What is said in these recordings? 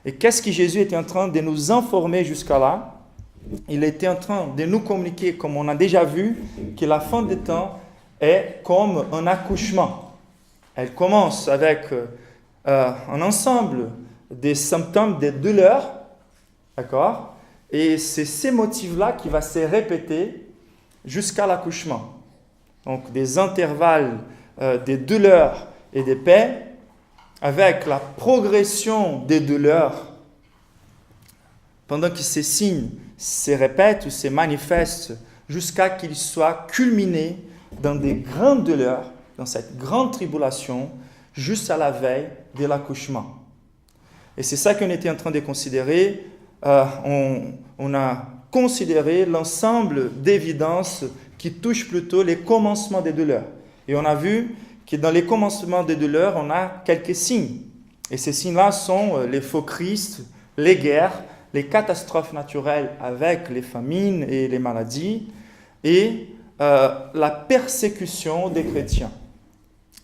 Et qu'est-ce que Jésus était en train de nous informer jusqu'à là? Il était en train de nous communiquer, comme on a déjà vu, que la fin des temps est comme un accouchement. Elle commence avec un ensemble des symptômes, des douleurs, d'accord? Et c'est ces motifs-là qui vont se répéter jusqu'à l'accouchement. Donc des intervalles, des douleurs et des paix, avec la progression des douleurs, pendant que ces signes se répètent ou se manifestent jusqu'à qu'ils soient culminés dans des grandes douleurs, dans cette grande tribulation, juste à la veille de l'accouchement. Et c'est ça qu'on était en train de considérer. On a considéré l'ensemble d'évidences qui touchent plutôt les commencements des douleurs. Et on a vu que dans les commencements des douleurs, on a quelques signes. Et ces signes-là sont les faux Christ, les guerres, les catastrophes naturelles avec les famines et les maladies, et la persécution des chrétiens.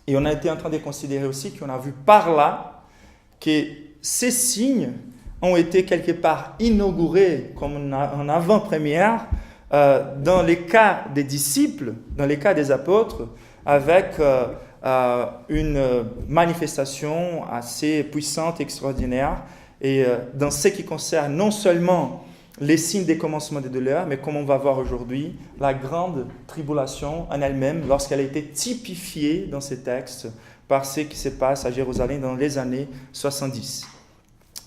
Et on a été en train de considérer aussi qu'on a vu par là que ces signes ont été quelque part inaugurés comme en avant-première dans les cas des disciples, dans les cas des apôtres, avec une manifestation assez puissante, extraordinaire, et dans ce qui concerne non seulement les signes des commencements des douleurs, mais comme on va voir aujourd'hui, la grande tribulation en elle-même, lorsqu'elle a été typifiée dans ces textes par ce qui se passe à Jérusalem dans les années 70.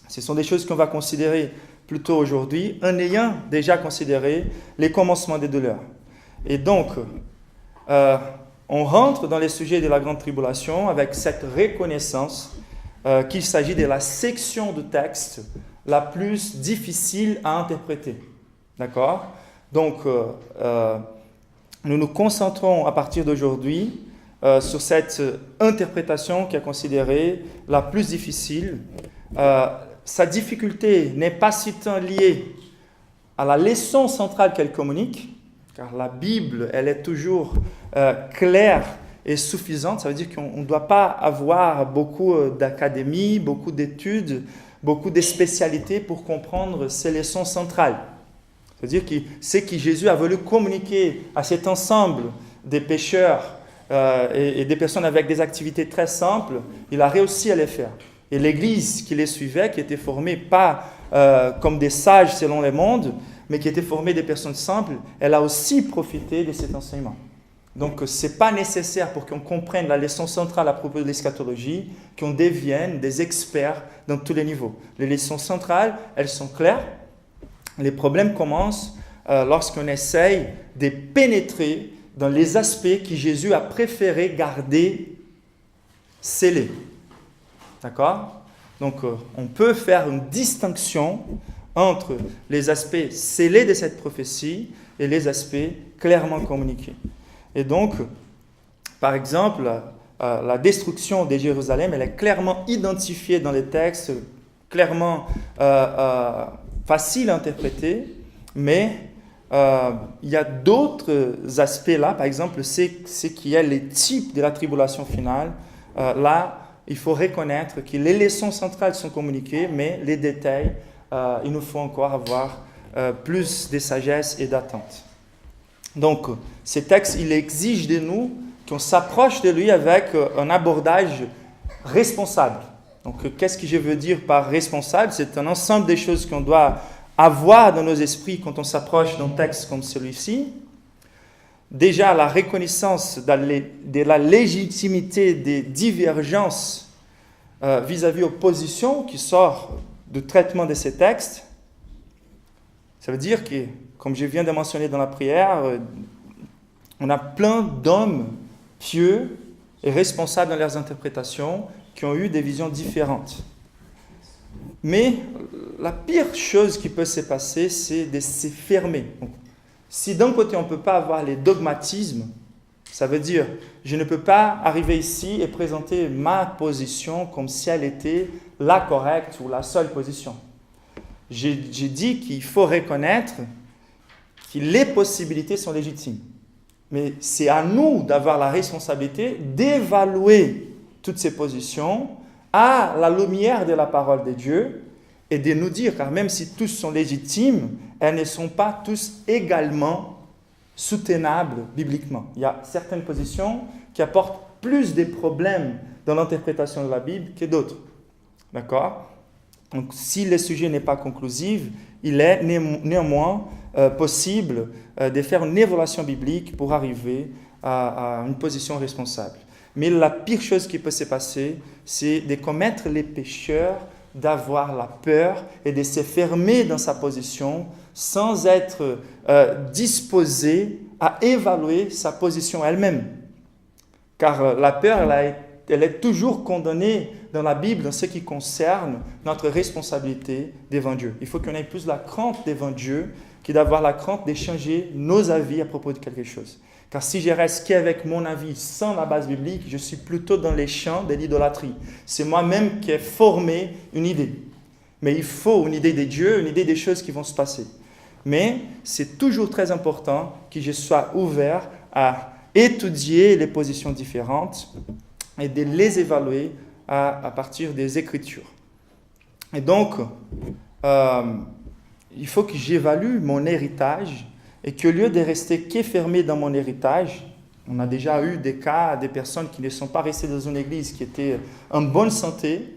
Ce sont des choses qu'on va considérer plutôt aujourd'hui, en ayant déjà considéré les commencements des douleurs. Et donc, on rentre dans les sujets de la grande tribulation avec cette reconnaissance qu'il s'agit de la section de texte la plus difficile à interpréter. D'accord? Donc, nous nous concentrons à partir d'aujourd'hui sur cette interprétation qui est considérée la plus difficile. Sa difficulté n'est pas si tant liée à la leçon centrale qu'elle communique, car la Bible, elle est toujours claire et suffisante. Ça veut dire qu'on ne doit pas avoir beaucoup d'académies, beaucoup d'études, beaucoup de spécialités pour comprendre ces leçons centrales. C'est-à-dire que ce que Jésus a voulu communiquer à cet ensemble des pécheurs et des personnes avec des activités très simples, il a réussi à les faire. Et l'Église qui les suivait, qui était formée pas comme des sages selon le monde, mais qui était formée des personnes simples, elle a aussi profité de cet enseignement. Donc, ce n'est pas nécessaire pour qu'on comprenne la leçon centrale à propos de l'eschatologie, qu'on devienne des experts dans tous les niveaux. Les leçons centrales, elles sont claires. Les problèmes commencent lorsqu'on essaye de pénétrer dans les aspects que Jésus a préféré garder scellés. D'accord? Donc, on peut faire une distinction entre les aspects scellés de cette prophétie et les aspects clairement communiqués. Et donc, par exemple, la destruction de Jérusalem, elle est clairement identifiée dans les textes, clairement facile à interpréter, mais il y a d'autres aspects là, par exemple, ce qui est les types de la tribulation finale. Là, il faut reconnaître que les leçons centrales sont communiquées, mais les détails, il nous faut encore avoir plus de sagesse et d'attente. Donc, ce texte, il exige de nous qu'on s'approche de lui avec un abordage responsable. Donc, qu'est-ce que je veux dire par responsable? C'est un ensemble des choses qu'on doit avoir dans nos esprits quand on s'approche d'un texte comme celui-ci. Déjà, la reconnaissance de la légitimité des divergences vis-à-vis aux positions qui sortent du traitement de ces textes. Ça veut dire que, comme je viens de mentionner dans la prière, on a plein d'hommes pieux et responsables dans leurs interprétations qui ont eu des visions différentes. Mais la pire chose qui peut se passer, c'est de se fermer. Donc, si d'un côté on ne peut pas avoir les dogmatismes, ça veut dire je ne peux pas arriver ici et présenter ma position comme si elle était la correcte ou la seule position. J'ai dit qu'il faut reconnaître que les possibilités sont légitimes. Mais c'est à nous d'avoir la responsabilité d'évaluer toutes ces positions à la lumière de la parole de Dieu et de nous dire, car même si tous sont légitimes, elles ne sont pas tous également soutenables bibliquement. Il y a certaines positions qui apportent plus de problèmes dans l'interprétation de la Bible que d'autres. D'accord? Donc, si le sujet n'est pas conclusif, il est néanmoins possible de faire une évaluation biblique pour arriver à une position responsable. Mais la pire chose qui peut se passer, c'est de commettre les pécheurs, d'avoir la peur et de se fermer dans sa position sans être disposé à évaluer sa position elle-même. Car la peur, elle est toujours condamnée dans la Bible en ce qui concerne notre responsabilité devant Dieu. Il faut qu'on ait plus la crainte devant Dieu que d'avoir la crainte d'échanger nos avis à propos de quelque chose. Car si je reste qu'avec mon avis sans la base biblique, je suis plutôt dans les champs de l'idolâtrie. C'est moi-même qui ai formé une idée. Mais il faut une idée de Dieu, une idée des choses qui vont se passer. Mais c'est toujours très important que je sois ouvert à étudier les positions différentes et de les évaluer à partir des Écritures. Et donc, il faut que j'évalue mon héritage et qu'au lieu de rester fermé dans mon héritage, on a déjà eu des cas, des personnes qui ne sont pas restées dans une église qui était en bonne santé,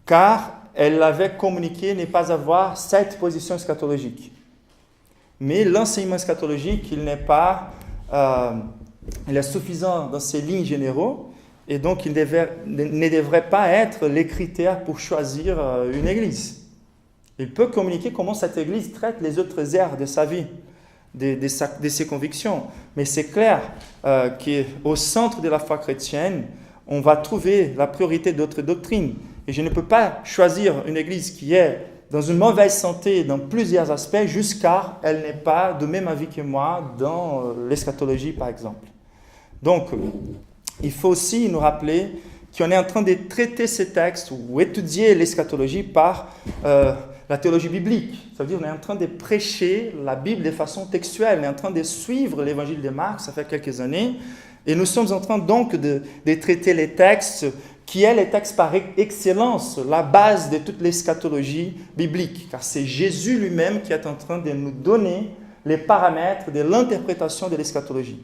car elles avaient communiqué ne pas avoir cette position eschatologique. Mais l'enseignement eschatologique, il est suffisant dans ses lignes généraux, et donc il ne devrait pas être les critères pour choisir une église. Il peut communiquer comment cette église traite les autres aires de sa vie, de ses convictions. Mais c'est clair qu'au centre de la foi chrétienne, on va trouver la priorité d'autres doctrines. Et je ne peux pas choisir une église qui est dans une mauvaise santé dans plusieurs aspects jusqu'à elle n'est pas de même avis que moi dans l'eschatologie, par exemple. Donc, il faut aussi nous rappeler qu'on est en train de traiter ces textes ou étudier l'eschatologie par la théologie biblique. Ça veut dire qu'on est en train de prêcher la Bible de façon textuelle. On est en train de suivre l'évangile de Marc, ça fait quelques années. Et nous sommes en train donc de traiter les textes qui est les textes par excellence, la base de toute l'eschatologie biblique. Car c'est Jésus lui-même qui est en train de nous donner les paramètres de l'interprétation de l'eschatologie.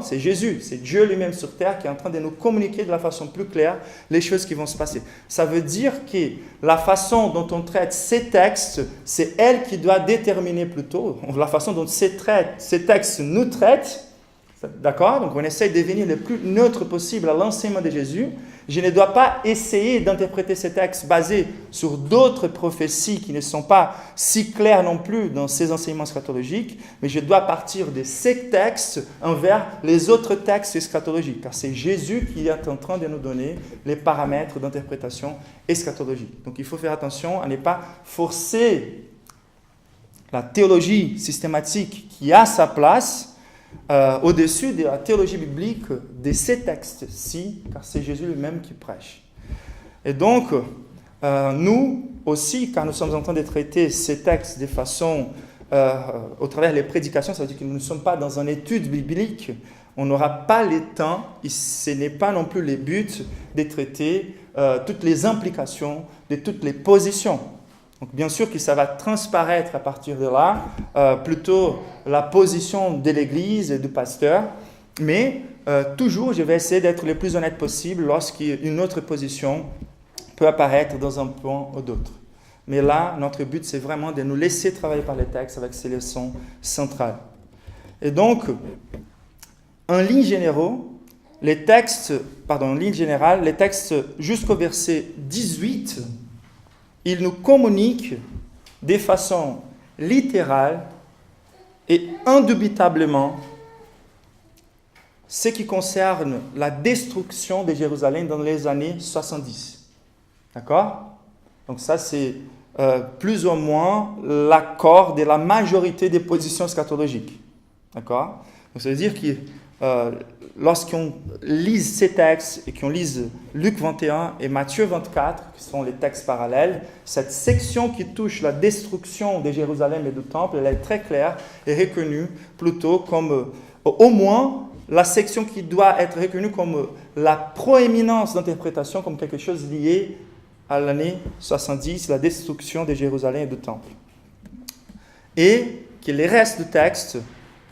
C'est Jésus, c'est Dieu lui-même sur terre qui est en train de nous communiquer de la façon plus claire les choses qui vont se passer. Ça veut dire que la façon dont on traite ces textes, c'est elle qui doit déterminer plutôt la façon dont ces textes nous traitent. D'accord? Donc on essaye de devenir le plus neutre possible à l'enseignement de Jésus. Je ne dois pas essayer d'interpréter ces textes basés sur d'autres prophéties qui ne sont pas si claires non plus dans ces enseignements eschatologiques, mais je dois partir de ces textes envers les autres textes eschatologiques, car c'est Jésus qui est en train de nous donner les paramètres d'interprétation eschatologique. Donc il faut faire attention à ne pas forcer la théologie systématique qui a sa place au-dessus de la théologie biblique de ces textes-ci, car c'est Jésus lui-même qui prêche. Et donc, nous aussi, quand nous sommes en train de traiter ces textes de façon, au travers des prédications, ça veut dire que nous ne sommes pas dans une étude biblique, on n'aura pas le temps, et ce n'est pas non plus le but de traiter toutes les implications de toutes les positions. Donc, bien sûr que ça va transparaître à partir de là, plutôt la position de l'Église et du pasteur, mais toujours je vais essayer d'être le plus honnête possible lorsqu'une autre position peut apparaître dans un point ou d'autre. Mais là, notre but, c'est vraiment de nous laisser travailler par les textes avec ces leçons centrales. Et donc, en ligne générale, les textes jusqu'au verset 18, il nous communique de façon littérale et indubitablement ce qui concerne la destruction de Jérusalem dans les années 70. D'accord? Donc ça, c'est plus ou moins l'accord de la majorité des positions eschatologiques. D'accord? Donc ça veut dire que lorsqu'on lise ces textes et qu'on lise Luc 21 et Matthieu 24, qui sont les textes parallèles, cette section qui touche la destruction de Jérusalem et du temple, elle est très claire et reconnue plutôt comme, au moins, la section qui doit être reconnue comme la proéminence d'interprétation, comme quelque chose lié à l'année 70, la destruction de Jérusalem et du Temple. Et que les restes du texte,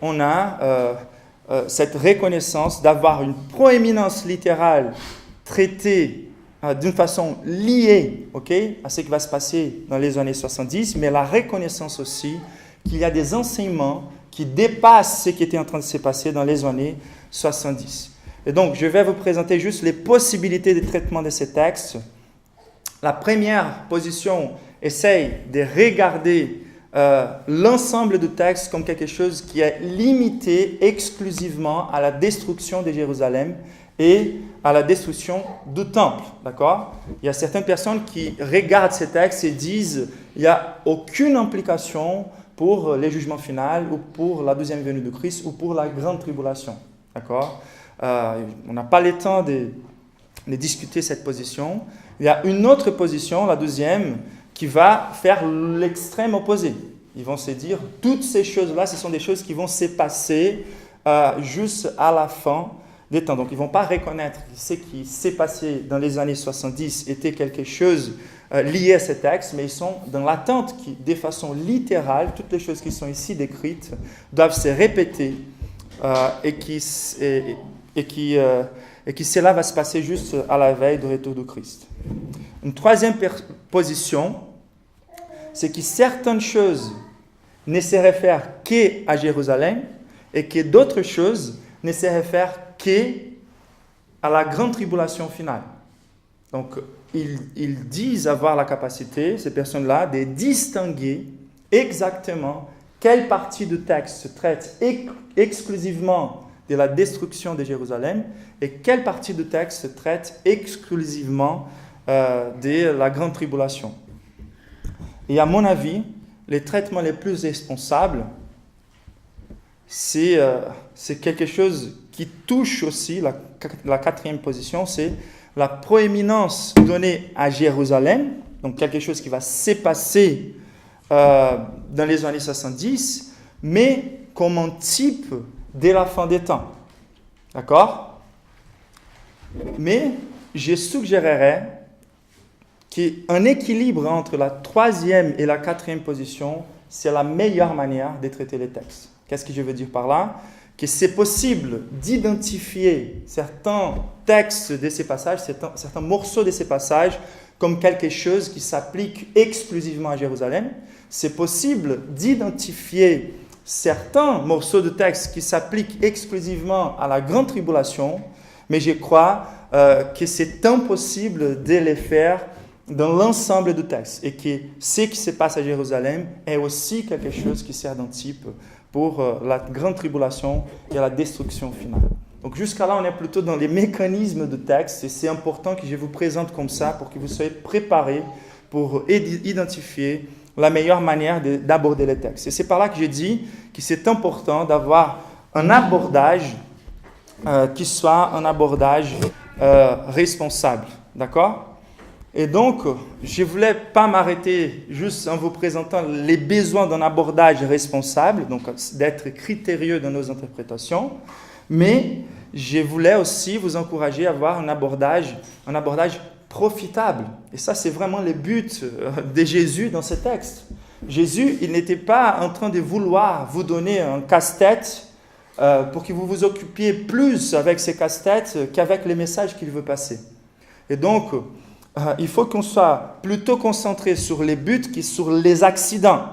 on a cette reconnaissance d'avoir une proéminence littérale traitée d'une façon liée, à ce qui va se passer dans les années 70, mais la reconnaissance aussi qu'il y a des enseignements qui dépassent ce qui était en train de se passer dans les années 70. Et donc, je vais vous présenter juste les possibilités de traitement de ces textes. La première position essaye de regarder l'ensemble du texte comme quelque chose qui est limité exclusivement à la destruction de Jérusalem et à la destruction du temple, d'accord? Il y a certaines personnes qui regardent ces textes et disent il n'y a aucune implication pour les jugements finaux ou pour la deuxième venue de Christ ou pour la grande tribulation, d'accord? On n'a pas le temps de discuter cette position. Il y a une autre position, la deuxième, qui va faire l'extrême opposé. Ils vont se dire, toutes ces choses-là, ce sont des choses qui vont se passer juste à la fin des temps. Donc, ils ne vont pas reconnaître que ce qui s'est passé dans les années 70 était quelque chose lié à ces textes, mais ils sont dans l'attente qui, de façon littérale, toutes les choses qui sont ici décrites doivent se répéter et que cela va se passer juste à la veille du retour de Christ. Une troisième position, c'est que certaines choses ne se réfèrent qu'à Jérusalem et que d'autres choses ne se réfèrent qu'à la grande tribulation finale. Donc, ils disent avoir la capacité, ces personnes-là, de distinguer exactement quelle partie du texte traite exclusivement de la destruction de Jérusalem et quelle partie du texte traite exclusivement de la grande tribulation. Et à mon avis, les traitements les plus responsables, c'est quelque chose qui touche aussi la quatrième position, c'est la proéminence donnée à Jérusalem, donc quelque chose qui va se passer dans les années 70, mais comme un type de la fin des temps. D'accord? Mais je suggérerais qu'un équilibre entre la troisième et la quatrième position, c'est la meilleure manière de traiter les textes. Qu'est-ce que je veux dire par là? Que c'est possible d'identifier certains textes de ces passages, certains morceaux de ces passages, comme quelque chose qui s'applique exclusivement à Jérusalem. C'est possible d'identifier certains morceaux de texte qui s'appliquent exclusivement à la grande tribulation, mais je crois que c'est impossible de les faire dans l'ensemble du texte et que ce qui se passe à Jérusalem est aussi quelque chose qui sert d'un type pour la grande tribulation et la destruction finale. Donc jusqu'à là, on est plutôt dans les mécanismes du texte et c'est important que je vous présente comme ça pour que vous soyez préparés pour identifier la meilleure manière d'aborder les textes. Et c'est par là que je dis que c'est important d'avoir un abordage qui soit un abordage responsable. D'accord? Et donc, je ne voulais pas m'arrêter juste en vous présentant les besoins d'un abordage responsable, donc d'être critérieux dans nos interprétations, mais je voulais aussi vous encourager à avoir un abordage profitable. Et ça, c'est vraiment le but de Jésus dans ce texte. Jésus, il n'était pas en train de vouloir vous donner un casse-tête pour que vous vous occupiez plus avec ces casse-têtes qu'avec les messages qu'il veut passer. Et donc, il faut qu'on soit plutôt concentré sur les buts que sur les accidents.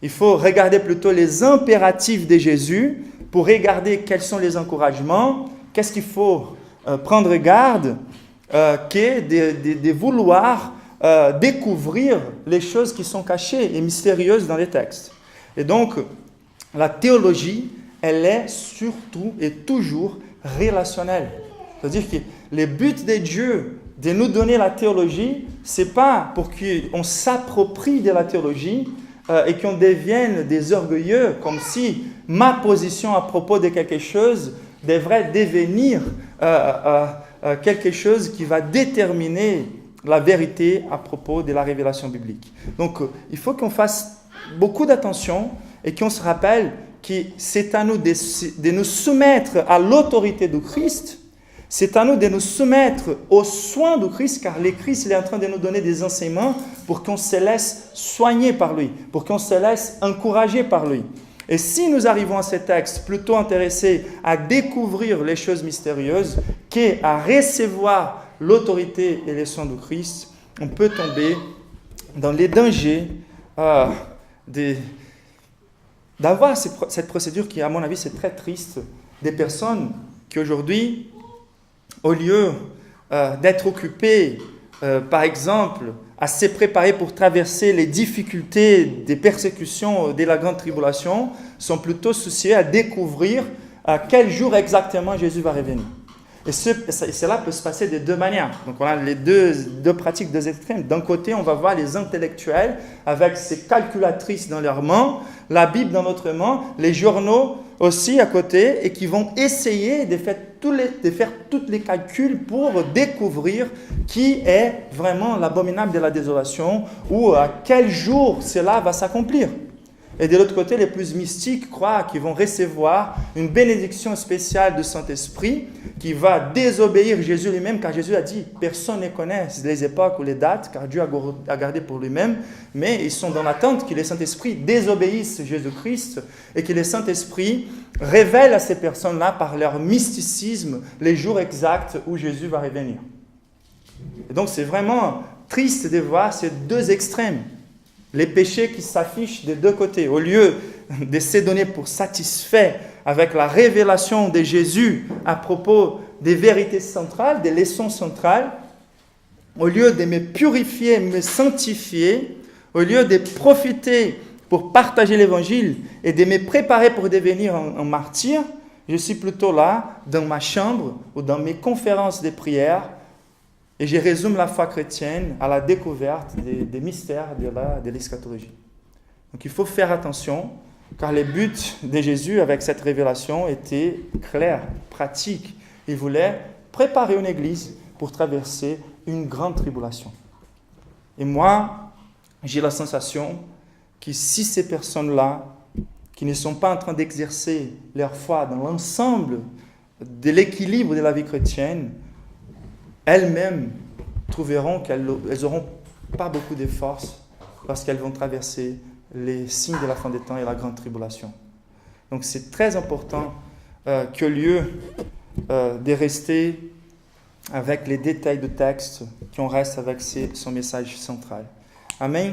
Il faut regarder plutôt les impératifs de Jésus pour regarder quels sont les encouragements, qu'est-ce qu'il faut prendre garde, que de vouloir découvrir les choses qui sont cachées et mystérieuses dans les textes. Et donc, la théologie, elle est surtout et toujours relationnelle. C'est-à-dire que le but de Dieu de nous donner la théologie, ce n'est pas pour qu'on s'approprie de la théologie et qu'on devienne des orgueilleux, comme si ma position à propos de quelque chose devrait devenir quelque chose qui va déterminer la vérité à propos de la révélation biblique. Donc, il faut qu'on fasse beaucoup d'attention et qu'on se rappelle que c'est à nous de nous soumettre à l'autorité de Christ. C'est à nous de nous soumettre aux soins de Christ, car le Christ il est en train de nous donner des enseignements pour qu'on se laisse soigner par lui, pour qu'on se laisse encourager par lui. Et si nous arrivons à ce texte plutôt intéressés à découvrir les choses mystérieuses qu'à recevoir l'autorité et les soins de Christ, on peut tomber dans les dangers d'avoir cette procédure qui, à mon avis, c'est très triste, des personnes qui aujourd'hui, au lieu d'être occupées, par exemple, à se préparer pour traverser les difficultés des persécutions de la grande tribulation, sont plutôt souciés à découvrir à quel jour exactement Jésus va revenir. Et cela peut se passer de deux manières. Donc on a les deux pratiques, deux extrêmes. D'un côté, on va voir les intellectuels avec ces calculatrices dans leurs mains, la Bible dans notre main, les journaux aussi à côté, et qui vont essayer de faire tous les calculs pour découvrir qui est vraiment l'abominable de la désolation ou à quel jour cela va s'accomplir. Et de l'autre côté, les plus mystiques croient qu'ils vont recevoir une bénédiction spéciale du Saint-Esprit qui va désobéir Jésus lui-même, car Jésus a dit « Personne ne connaît les époques ou les dates, car Dieu a gardé pour lui-même. » Mais ils sont dans l'attente que le Saint-Esprit désobéisse Jésus-Christ et que le Saint-Esprit révèle à ces personnes-là, par leur mysticisme, les jours exacts où Jésus va revenir. Et donc, c'est vraiment triste de voir ces deux extrêmes. Les péchés qui s'affichent des deux côtés. Au lieu de se donner pour satisfait avec la révélation de Jésus à propos des vérités centrales, des leçons centrales, au lieu de me purifier, me sanctifier, au lieu de profiter pour partager l'évangile et de me préparer pour devenir un martyr, je suis plutôt là, dans ma chambre ou dans mes conférences de prière, et je résume la foi chrétienne à la découverte des mystères de l'eschatologie. Donc il faut faire attention, car le but de Jésus avec cette révélation était clair, pratique. Il voulait préparer une église pour traverser une grande tribulation. Et moi, j'ai la sensation que si ces personnes-là, qui ne sont pas en train d'exercer leur foi dans l'ensemble de l'équilibre de la vie chrétienne, elles-mêmes trouveront qu'elles n'auront pas beaucoup de force parce qu'elles vont traverser les signes de la fin des temps et la grande tribulation. Donc c'est très important qu'au lieu de rester avec les détails du texte, qu'on reste avec son message central. Amen.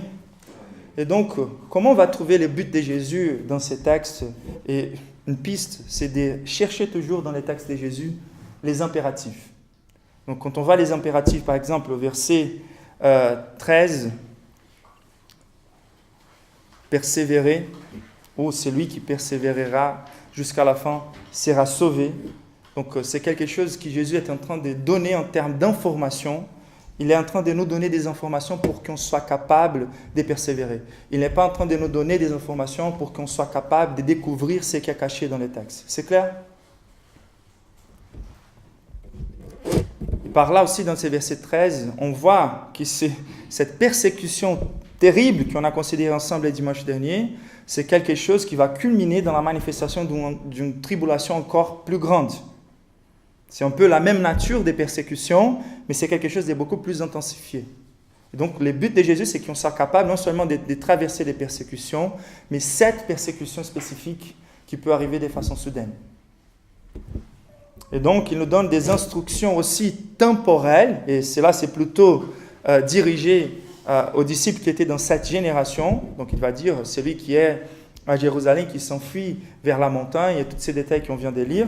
Et donc, comment on va trouver le but de Jésus dans ces textes? Et une piste, c'est de chercher toujours dans les textes de Jésus les impératifs. Donc, quand on voit les impératifs, par exemple, au verset 13, persévérer, ou celui qui persévérera jusqu'à la fin sera sauvé. Donc, c'est quelque chose que Jésus est en train de donner en termes d'information. Il est en train de nous donner des informations pour qu'on soit capable de persévérer. Il n'est pas en train de nous donner des informations pour qu'on soit capable de découvrir ce qui est caché dans les textes. C'est clair? Par là aussi, dans ce verset 13, on voit que cette persécution terrible qu'on a considérée ensemble le dimanche dernier, c'est quelque chose qui va culminer dans la manifestation d'une tribulation encore plus grande. C'est un peu la même nature des persécutions, mais c'est quelque chose de beaucoup plus intensifié. Et donc, le but de Jésus, c'est qu'on soit capable non seulement de traverser les persécutions, mais cette persécution spécifique qui peut arriver de façon soudaine. Et donc, il nous donne des instructions aussi temporelles, et cela, c'est plutôt dirigé aux disciples qui étaient dans cette génération. Donc, il va dire, celui qui est à Jérusalem, qui s'enfuit vers la montagne, et tous ces détails qu'on vient de lire.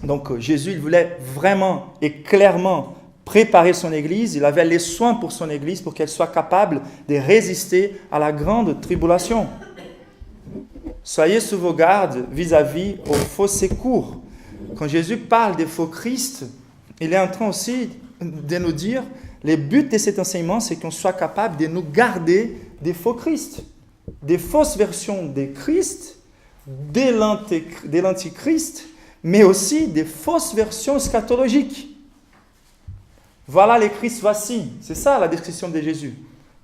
Donc, Jésus, il voulait vraiment et clairement préparer son Église. Il avait les soins pour son Église pour qu'elle soit capable de résister à la grande tribulation. Soyez sous vos gardes vis-à-vis aux faux secours. Quand Jésus parle des faux Christ, il est en train aussi de nous dire, le but de cet enseignement, c'est qu'on soit capable de nous garder des faux Christ, des fausses versions des Christ, de l'antichrist, mais aussi des fausses versions eschatologiques. Voilà les Christ, voici. C'est ça la description de Jésus.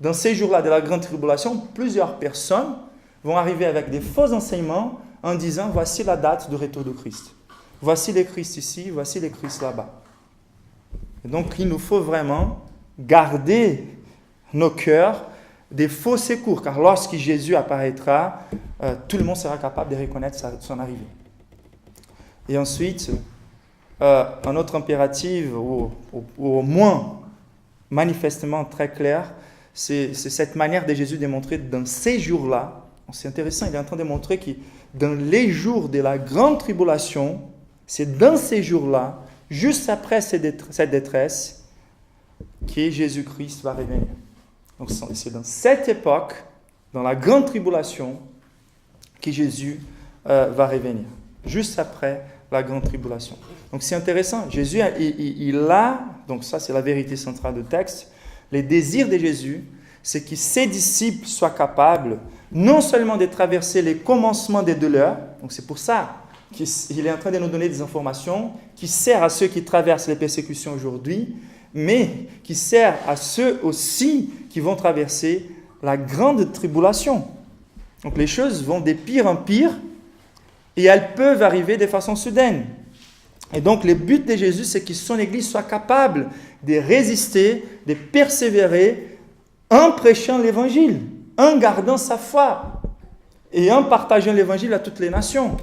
Dans ces jours-là de la grande tribulation, plusieurs personnes vont arriver avec des faux enseignements en disant, voici la date du retour de Christ. Voici les Christ ici, voici les Christ là-bas. Et donc, il nous faut vraiment garder nos cœurs des faux secours, car lorsque Jésus apparaîtra, tout le monde sera capable de reconnaître son arrivée. Et ensuite, un autre impératif, ou au moins manifestement très clair, c'est cette manière de Jésus de montrer dans ces jours-là. C'est intéressant, il est en train de montrer que dans les jours de la grande tribulation, c'est dans ces jours-là, juste après cette détresse, que Jésus-Christ va revenir. Donc c'est dans cette époque, dans la grande tribulation, que Jésus va revenir. Juste après la grande tribulation. Donc c'est intéressant. Jésus, il a, donc ça c'est la vérité centrale du texte, les désirs de Jésus, c'est que ses disciples soient capables non seulement de traverser les commencements des douleurs, donc c'est pour ça qu'il est en train de nous donner des informations qui servent à ceux qui traversent les persécutions aujourd'hui, mais qui servent à ceux aussi qui vont traverser la grande tribulation. Donc les choses vont de pire en pire et elles peuvent arriver de façon soudaine. Et donc le but de Jésus, c'est que son Église soit capable de résister, de persévérer en prêchant l'Évangile, en gardant sa foi et en partageant l'Évangile à toutes les nations.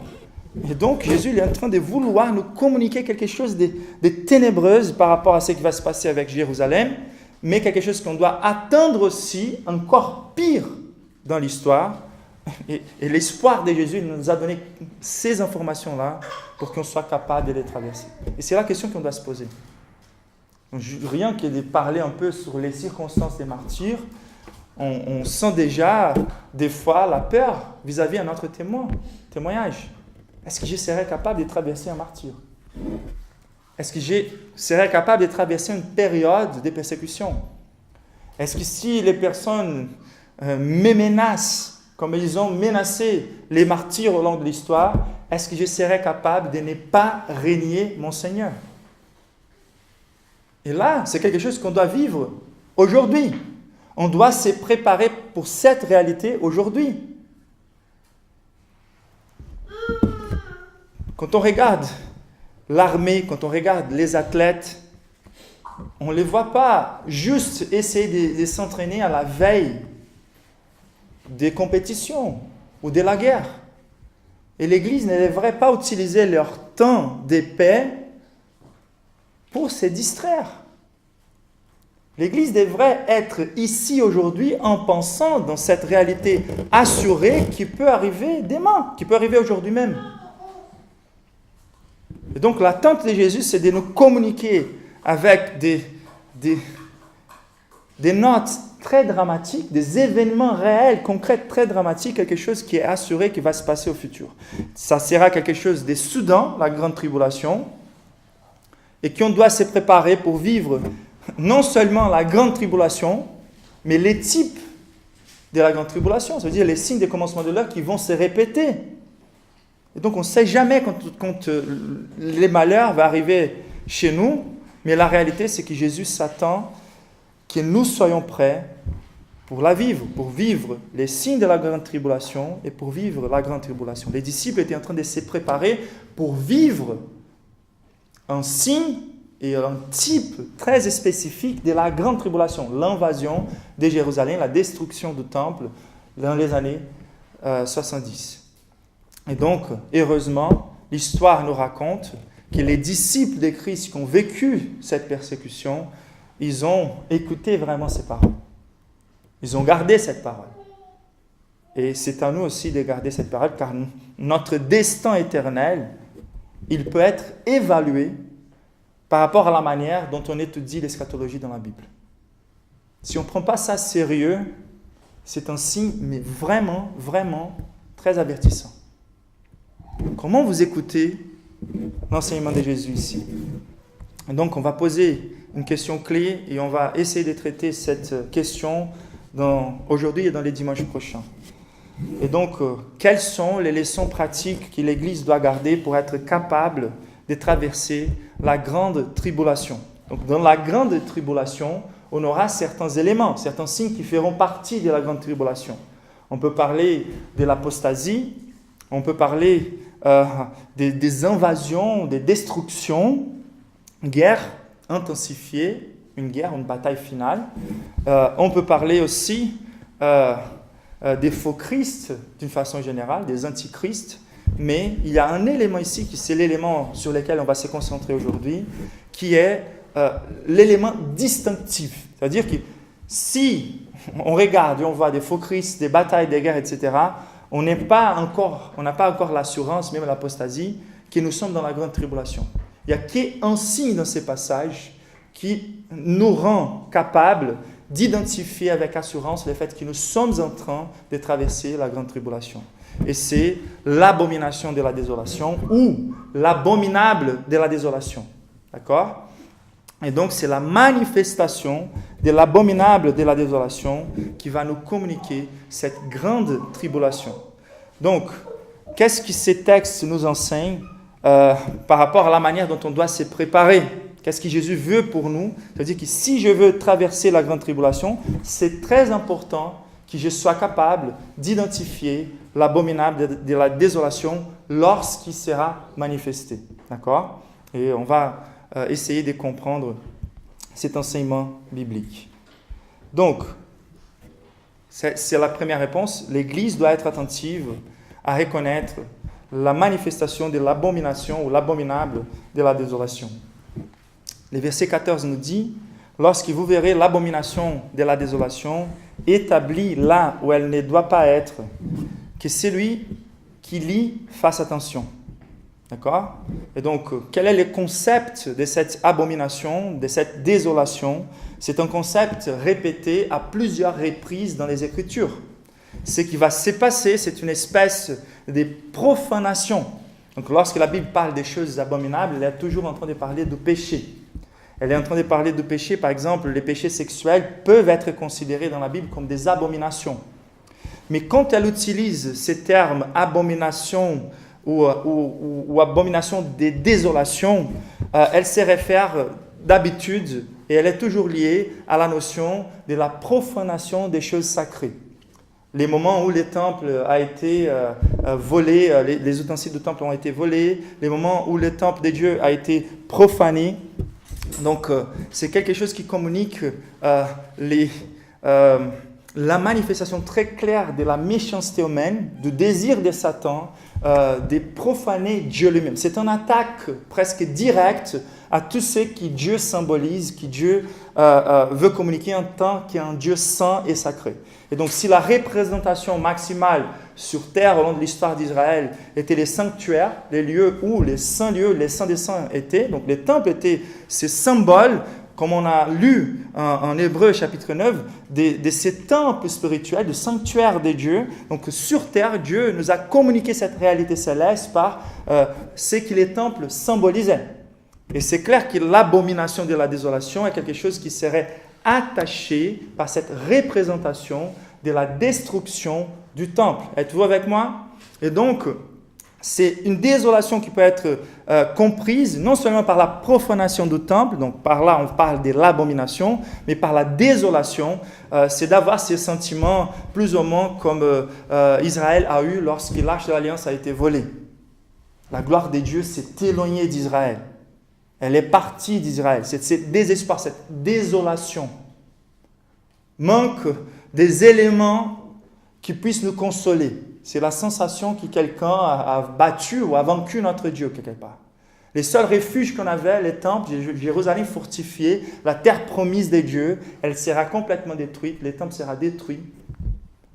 Et donc, Jésus il est en train de vouloir nous communiquer quelque chose de ténébreux par rapport à ce qui va se passer avec Jérusalem, mais quelque chose qu'on doit attendre aussi, encore pire dans l'histoire. Et l'espoir de Jésus il nous a donné ces informations-là pour qu'on soit capable de les traverser. Et c'est la question qu'on doit se poser. Donc, rien que de parler un peu sur les circonstances des martyrs, on sent déjà des fois la peur vis-à-vis de notre témoignage. Est-ce que je serais capable de traverser un martyr? Est-ce que je serais capable de traverser une période de persécution? Est-ce que si les personnes me menacent, comme ils ont menacé les martyrs au long de l'histoire, est-ce que je serais capable de ne pas renier mon Seigneur? Et là, c'est quelque chose qu'on doit vivre aujourd'hui. On doit se préparer pour cette réalité aujourd'hui. Quand on regarde l'armée, quand on regarde les athlètes, on ne les voit pas juste essayer de s'entraîner à la veille des compétitions ou de la guerre. Et l'Église ne devrait pas utiliser leur temps de paix pour se distraire. L'Église devrait être ici aujourd'hui en pensant dans cette réalité assurée qui peut arriver demain, qui peut arriver aujourd'hui même. Et donc l'attente de Jésus, c'est de nous communiquer avec des notes très dramatiques, des événements réels, concrets, très dramatiques, quelque chose qui est assuré qui va se passer au futur. Ça sera quelque chose de soudain, la grande tribulation, et qu'on doit se préparer pour vivre non seulement la grande tribulation, mais les types de la grande tribulation, c'est-à-dire les signes des commencements de l'heure qui vont se répéter. Et donc on ne sait jamais quand les malheurs vont arriver chez nous, mais la réalité c'est que Jésus s'attend que nous soyons prêts pour la vivre, pour vivre les signes de la grande tribulation et pour vivre la grande tribulation. Les disciples étaient en train de se préparer pour vivre un signe et un type très spécifique de la grande tribulation, l'invasion de Jérusalem, la destruction du temple dans les années 70. Et donc, heureusement, l'histoire nous raconte que les disciples de Christ qui ont vécu cette persécution, ils ont écouté vraiment ces paroles. Ils ont gardé cette parole. Et c'est à nous aussi de garder cette parole, car notre destin éternel, il peut être évalué par rapport à la manière dont on étudie l'eschatologie dans la Bible. Si on ne prend pas ça sérieux, c'est un signe, mais vraiment, vraiment très avertissant. Comment vous écoutez l'enseignement de Jésus ici? Et donc, on va poser une question clé et on va essayer de traiter cette question aujourd'hui et dans les dimanches prochains. Et donc, quelles sont les leçons pratiques que l'Église doit garder pour être capable de traverser la grande tribulation? Donc, dans la grande tribulation, on aura certains éléments, certains signes qui feront partie de la grande tribulation. On peut parler de l'apostasie, on peut parler des invasions, des destructions, guerres, intensifier une guerre, une bataille finale. On peut parler aussi des faux Christ d'une façon générale, des antichrists, mais il y a un élément ici, qui c'est l'élément sur lequel on va se concentrer aujourd'hui, qui est l'élément distinctif. C'est-à-dire que si on regarde et on voit des faux Christ, des batailles, des guerres, etc., on n'a pas encore l'assurance, même l'apostasie, que nous sommes dans la grande tribulation. Il n'y a qu'un signe dans ces passages qui nous rend capables d'identifier avec assurance le fait que nous sommes en train de traverser la grande tribulation. Et c'est l'abomination de la désolation ou l'abominable de la désolation. D'accord ? Et donc, c'est la manifestation de l'abominable de la désolation qui va nous communiquer cette grande tribulation. Donc, qu'est-ce que ces textes nous enseignent par rapport à la manière dont on doit se préparer? Qu'est-ce que Jésus veut pour nous? C'est-à-dire que si je veux traverser la grande tribulation, c'est très important que je sois capable d'identifier l'abominable de la désolation lorsqu'il sera manifesté. D'accord? Et on va essayer de comprendre cet enseignement biblique. Donc, c'est la première réponse. L'Église doit être attentive à reconnaître la manifestation de l'abomination ou l'abominable de la désolation. Le verset 14 nous dit « Lorsque vous verrez l'abomination de la désolation établie là où elle ne doit pas être, que celui qui lit fasse attention. » D'accord? Et donc, quel est le concept de cette abomination, de cette désolation? C'est un concept répété à plusieurs reprises dans les Écritures. Ce qui va se passer, c'est une espèce de profanation. Donc, lorsque la Bible parle des choses abominables, elle est toujours en train de parler du péché. Elle est en train de parler du péché, par exemple, les péchés sexuels peuvent être considérés dans la Bible comme des abominations. Mais quand elle utilise ces termes abomination ou abomination des désolations, elle se réfère d'habitude et elle est toujours liée à la notion de la profanation des choses sacrées. Les moments où le temple a été volé, les ustensiles du temple ont été volés, les moments où le temple de Dieu a été profané. Donc, c'est quelque chose qui communique la manifestation très claire de la méchanceté humaine, du désir de Satan, de profaner Dieu lui-même. C'est une attaque presque directe à tout ce que Dieu symbolise, que Dieu veut communiquer en tant qu'un Dieu saint et sacré. Et donc, si la représentation maximale sur terre au long de l'histoire d'Israël était les sanctuaires, les lieux où les saints lieux, les saints des saints étaient, donc les temples étaient ces symboles, comme on a lu en Hébreux chapitre 9, de ces temples spirituels, de sanctuaires de Dieu. Donc sur terre, Dieu nous a communiqué cette réalité céleste par ce que les temples symbolisaient. Et c'est clair que l'abomination de la désolation est quelque chose qui serait attaché par cette représentation de la destruction du temple. Êtes-vous avec moi? Et donc, c'est une désolation qui peut être comprise non seulement par la profanation du temple, donc par là on parle de l'abomination, mais par la désolation, c'est d'avoir ces sentiments plus ou moins comme Israël a eu lorsque l'arche de l'Alliance a été volée. La gloire de Dieu s'est éloignée d'Israël. Elle est partie d'Israël. C'est désespoir, cette désolation. Manque des éléments qui puissent nous consoler. C'est la sensation que quelqu'un a battu ou a vaincu notre Dieu quelque part. Les seuls refuges qu'on avait, les temples, Jérusalem fortifiée, la terre promise des dieux, elle sera complètement détruite, les temples seront détruits.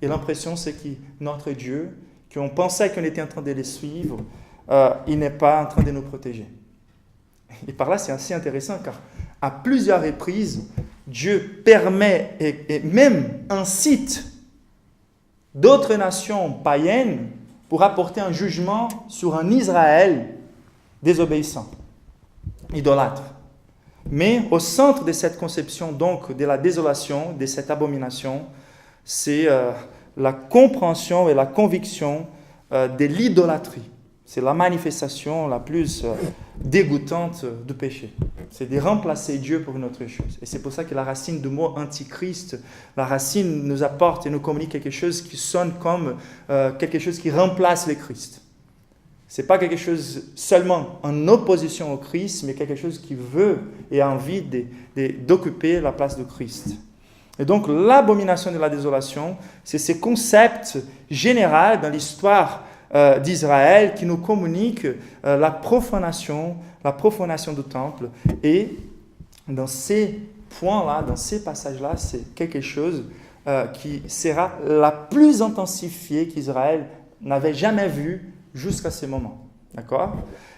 Et l'impression, c'est que notre Dieu, qu'on pensait qu'on était en train de les suivre, il n'est pas en train de nous protéger. Et par là, c'est assez intéressant car à plusieurs reprises, Dieu permet et même incite d'autres nations païennes pour apporter un jugement sur un Israël désobéissant, idolâtre. Mais au centre de cette conception donc de la désolation, de cette abomination, c'est la compréhension et la conviction de l'idolâtrie. C'est la manifestation la plus dégoûtante du péché. C'est de remplacer Dieu pour une autre chose. Et c'est pour ça que la racine du mot antichrist, la racine nous apporte et nous communique quelque chose qui sonne comme quelque chose qui remplace le Christ. Ce n'est pas quelque chose seulement en opposition au Christ, mais quelque chose qui veut et a envie d'occuper la place de Christ. Et donc, l'abomination de la désolation, c'est ce concept général dans l'histoire d'Israël qui nous communique la profanation du temple. Et dans ces points-là, dans ces passages-là, c'est quelque chose qui sera la plus intensifiée qu'Israël n'avait jamais vue jusqu'à ce moment. D'accord?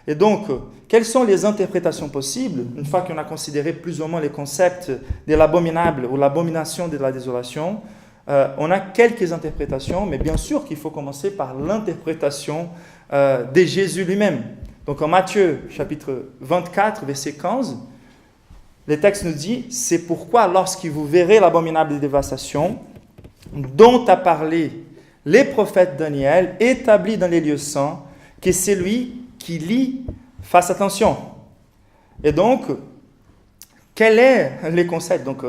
Et donc, quelles sont les interprétations possibles, une fois qu'on a considéré plus ou moins les concepts de l'abominable ou l'abomination de la désolation? On a quelques interprétations, mais bien sûr qu'il faut commencer par l'interprétation de Jésus lui-même. Donc en Matthieu, chapitre 24, verset 15, le texte nous dit « C'est pourquoi, lorsque vous verrez l'abominable dévastation, dont a parlé les prophètes Daniel, établi dans les lieux saints, que celui qui lit fasse attention. » Et donc, quel est le concept? Donc,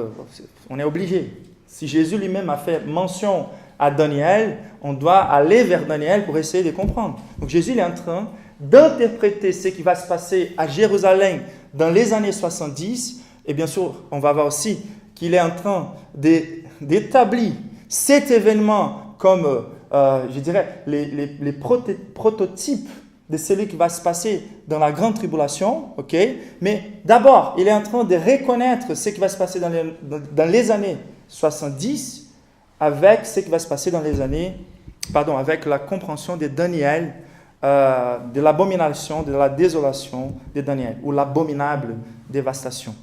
on est obligé. Si Jésus lui-même a fait mention à Daniel, on doit aller vers Daniel pour essayer de comprendre. Donc, Jésus il est en train d'interpréter ce qui va se passer à Jérusalem dans les années 70. Et bien sûr, on va voir aussi qu'il est en train d'établir cet événement comme, je dirais, les prototypes de celui qui va se passer dans la grande tribulation, ok? Mais d'abord, il est en train de reconnaître ce qui va se passer dans les années 70 avec ce qui va se passer dans les années, avec la compréhension de Daniel, de l'abomination, de la désolation de Daniel, ou l'abominable dévastation.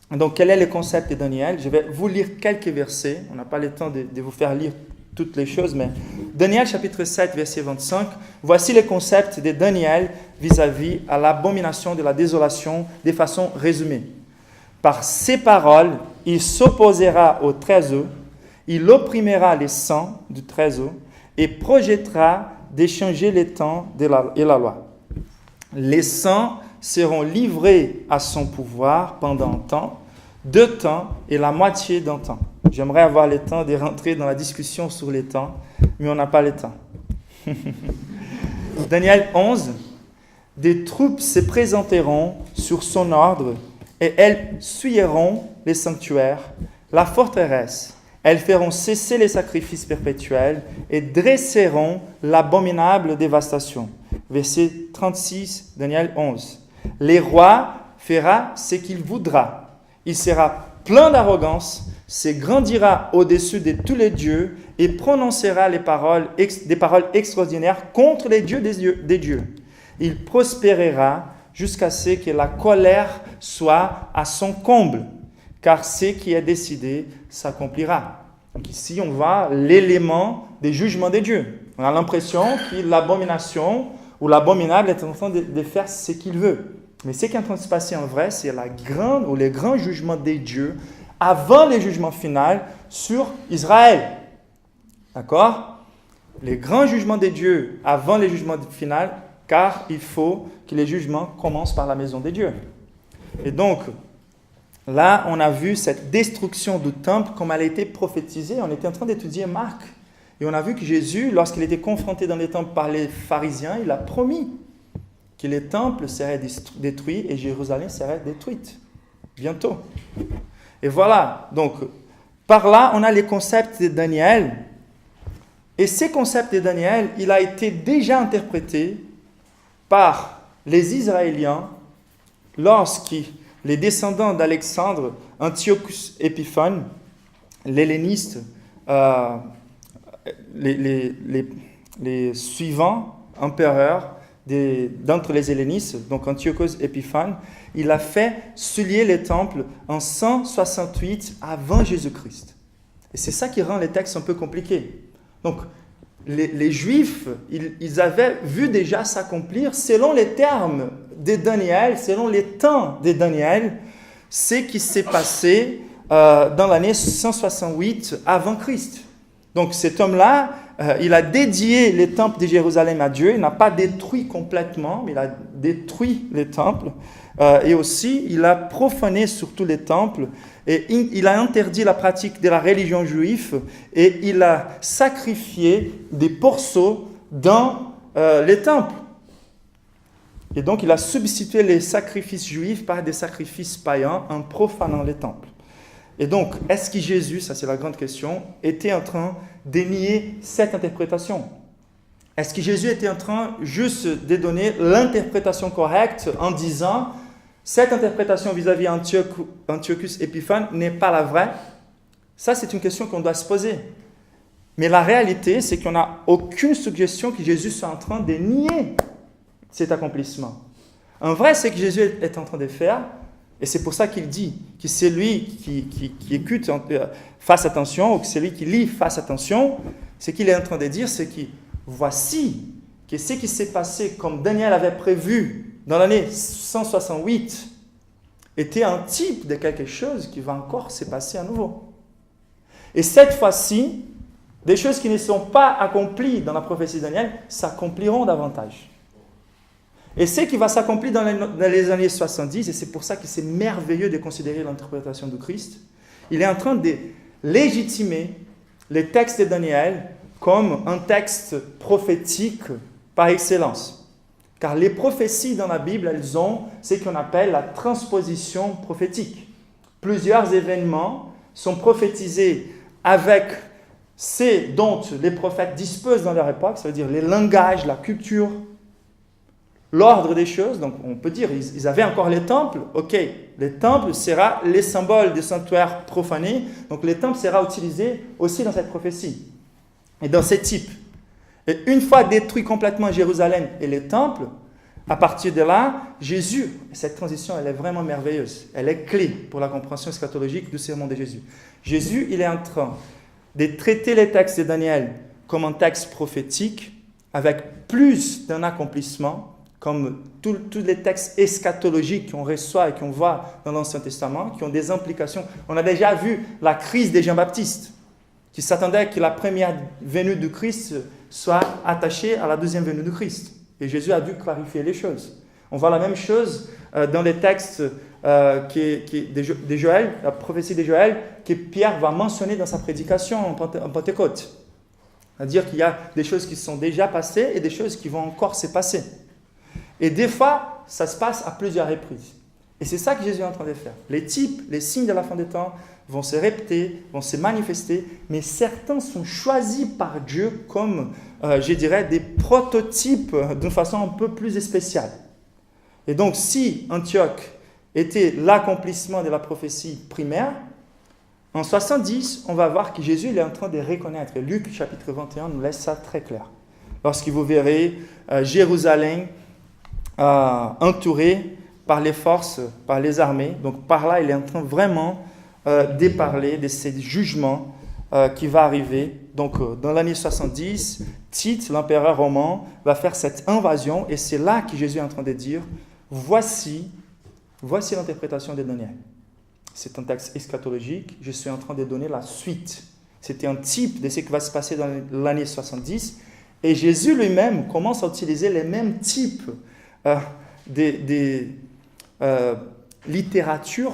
Donc, quel est le concept de Daniel? Je vais vous lire quelques versets. On n'a pas le temps de vous faire lire toutes les choses, mais Daniel chapitre 7, verset 25, voici le concept de Daniel vis-à-vis à l'abomination de la désolation de façon résumée. Par ses paroles, il s'opposera au Très-Haut, il opprimera les saints du Très-Haut et projettera d'échanger les temps et la loi. Les saints seront livrés à son pouvoir pendant un temps, 2 temps et la moitié d'un temps. J'aimerais avoir le temps de rentrer dans la discussion sur les temps, mais on n'a pas le temps. Daniel 11, des troupes se présenteront sur son ordre et elles souilleront les sanctuaires, la forteresse. Elles feront cesser les sacrifices perpétuels et dresseront l'abominable dévastation. Verset 36, Daniel 11. Les rois fera ce qu'il voudra. Il sera plein d'arrogance, se grandira au-dessus de tous les dieux et prononcera des paroles extraordinaires contre les dieux des dieux. Il prospérera jusqu'à ce que la colère soit à son comble, car ce qui est décidé s'accomplira. Donc ici, on voit l'élément des jugements des dieux. On a l'impression que l'abomination ou l'abominable est en train de faire ce qu'il veut. Mais ce qui est en train de se passer en vrai, c'est les grands jugements des dieux avant le jugement final sur Israël. D'accord? Les grands jugements des dieux avant le jugement final, car il faut que les jugements commencent par la maison des dieux. Et donc, là, on a vu cette destruction du temple comme elle a été prophétisée. On était en train d'étudier Marc. Et on a vu que Jésus, lorsqu'il était confronté dans les temples par les pharisiens, il a promis que les temples seraient détruits et Jérusalem serait détruite bientôt. Et voilà, donc, par là, on a les concepts de Daniel. Et ces concepts de Daniel, il a été déjà interprété par les Israéliens lorsque les descendants d'Alexandre, Antiochus Épiphane, l'helléniste, les suivants empereurs d'entre les hellénistes, donc Antiochus Épiphane, il a fait souiller les temples en 168 avant Jésus-Christ. Et c'est ça qui rend les textes un peu compliqués. Donc, les Juifs, ils avaient vu déjà s'accomplir, selon les termes de Daniel, selon les temps de Daniel, ce qui s'est passé dans l'année 168 avant Christ. Donc cet homme-là, il a dédié les temples de Jérusalem à Dieu. Il n'a pas détruit complètement, mais il a détruit les temples. Et aussi, il a profané surtout les temples. Et il a interdit la pratique de la religion juive. Et il a sacrifié des porceaux dans les temples. Et donc, il a substitué les sacrifices juifs par des sacrifices païens en profanant les temples. Et donc, est-ce que Jésus, ça c'est la grande question, était en train de nier cette interprétation? Est-ce que Jésus était en train juste de donner l'interprétation correcte en disant cette interprétation vis-à-vis Antiochus Épiphane n'est pas la vraie? Ça, c'est une question qu'on doit se poser. Mais la réalité, c'est qu'on n'a aucune suggestion que Jésus soit en train de nier cet accomplissement. En vrai, ce que Jésus est en train de faire, et c'est pour ça qu'il dit que c'est lui qui écoute, fasse attention, ou que c'est lui qui lit, fasse attention, ce qu'il est en train de dire, c'est que voici que ce qui s'est passé comme Daniel avait prévu dans l'année 168 était un type de quelque chose qui va encore se passer à nouveau. Et cette fois-ci, des choses qui ne sont pas accomplies dans la prophétie de Daniel s'accompliront davantage. Et ce qui va s'accomplir dans les années 70, et c'est pour ça que c'est merveilleux de considérer l'interprétation du Christ, il est en train de légitimer les textes de Daniel comme un texte prophétique par excellence. Car les prophéties dans la Bible, elles ont ce qu'on appelle la transposition prophétique. Plusieurs événements sont prophétisés avec ce dont les prophètes disposent dans leur époque, ça veut dire les langages, la culture, l'ordre des choses. Donc on peut dire, ils avaient encore les temples, ok, les temples sera les symboles des sanctuaires profanés, donc les temples sera utilisé aussi dans cette prophétie. Et dans ces types. Et une fois détruit complètement Jérusalem et les temples, à partir de là, Jésus, cette transition, elle est vraiment merveilleuse. Elle est clé pour la compréhension eschatologique du sermon de Jésus. Jésus, il est en train de traiter les textes de Daniel comme un texte prophétique, avec plus d'un accomplissement, comme tous les textes eschatologiques qu'on reçoit et qu'on voit dans l'Ancien Testament, qui ont des implications. On a déjà vu la crise de Jean-Baptiste, qui s'attendait que la première venue du Christ soit attachée à la deuxième venue du Christ. Et Jésus a dû clarifier les choses. On voit la même chose dans les textes de Joël, la prophétie de Joël, que Pierre va mentionner dans sa prédication en Pentecôte. C'est-à-dire qu'il y a des choses qui sont déjà passées et des choses qui vont encore se passer. Et des fois, ça se passe à plusieurs reprises. Et c'est ça que Jésus est en train de faire. Les types, les signes de la fin des temps vont se répéter, vont se manifester, mais certains sont choisis par Dieu comme, je dirais, des prototypes d'une façon un peu plus spéciale. Et donc, si Antioche était l'accomplissement de la prophétie primaire, en 70, on va voir que Jésus il est en train de reconnaître. Et Luc, chapitre 21, nous laisse ça très clair. Lorsque vous verrez Jérusalem entourée par les forces, par les armées. Donc par là, il est en train vraiment de parler de ces jugements qui vont arriver. Donc dans l'année 70, Tite, l'empereur romain, va faire cette invasion et c'est là que Jésus est en train de dire voici l'interprétation de Daniel. C'est un texte eschatologique, je suis en train de donner la suite. C'était un type de ce qui va se passer dans l'année 70 et Jésus lui-même commence à utiliser les mêmes types de littérature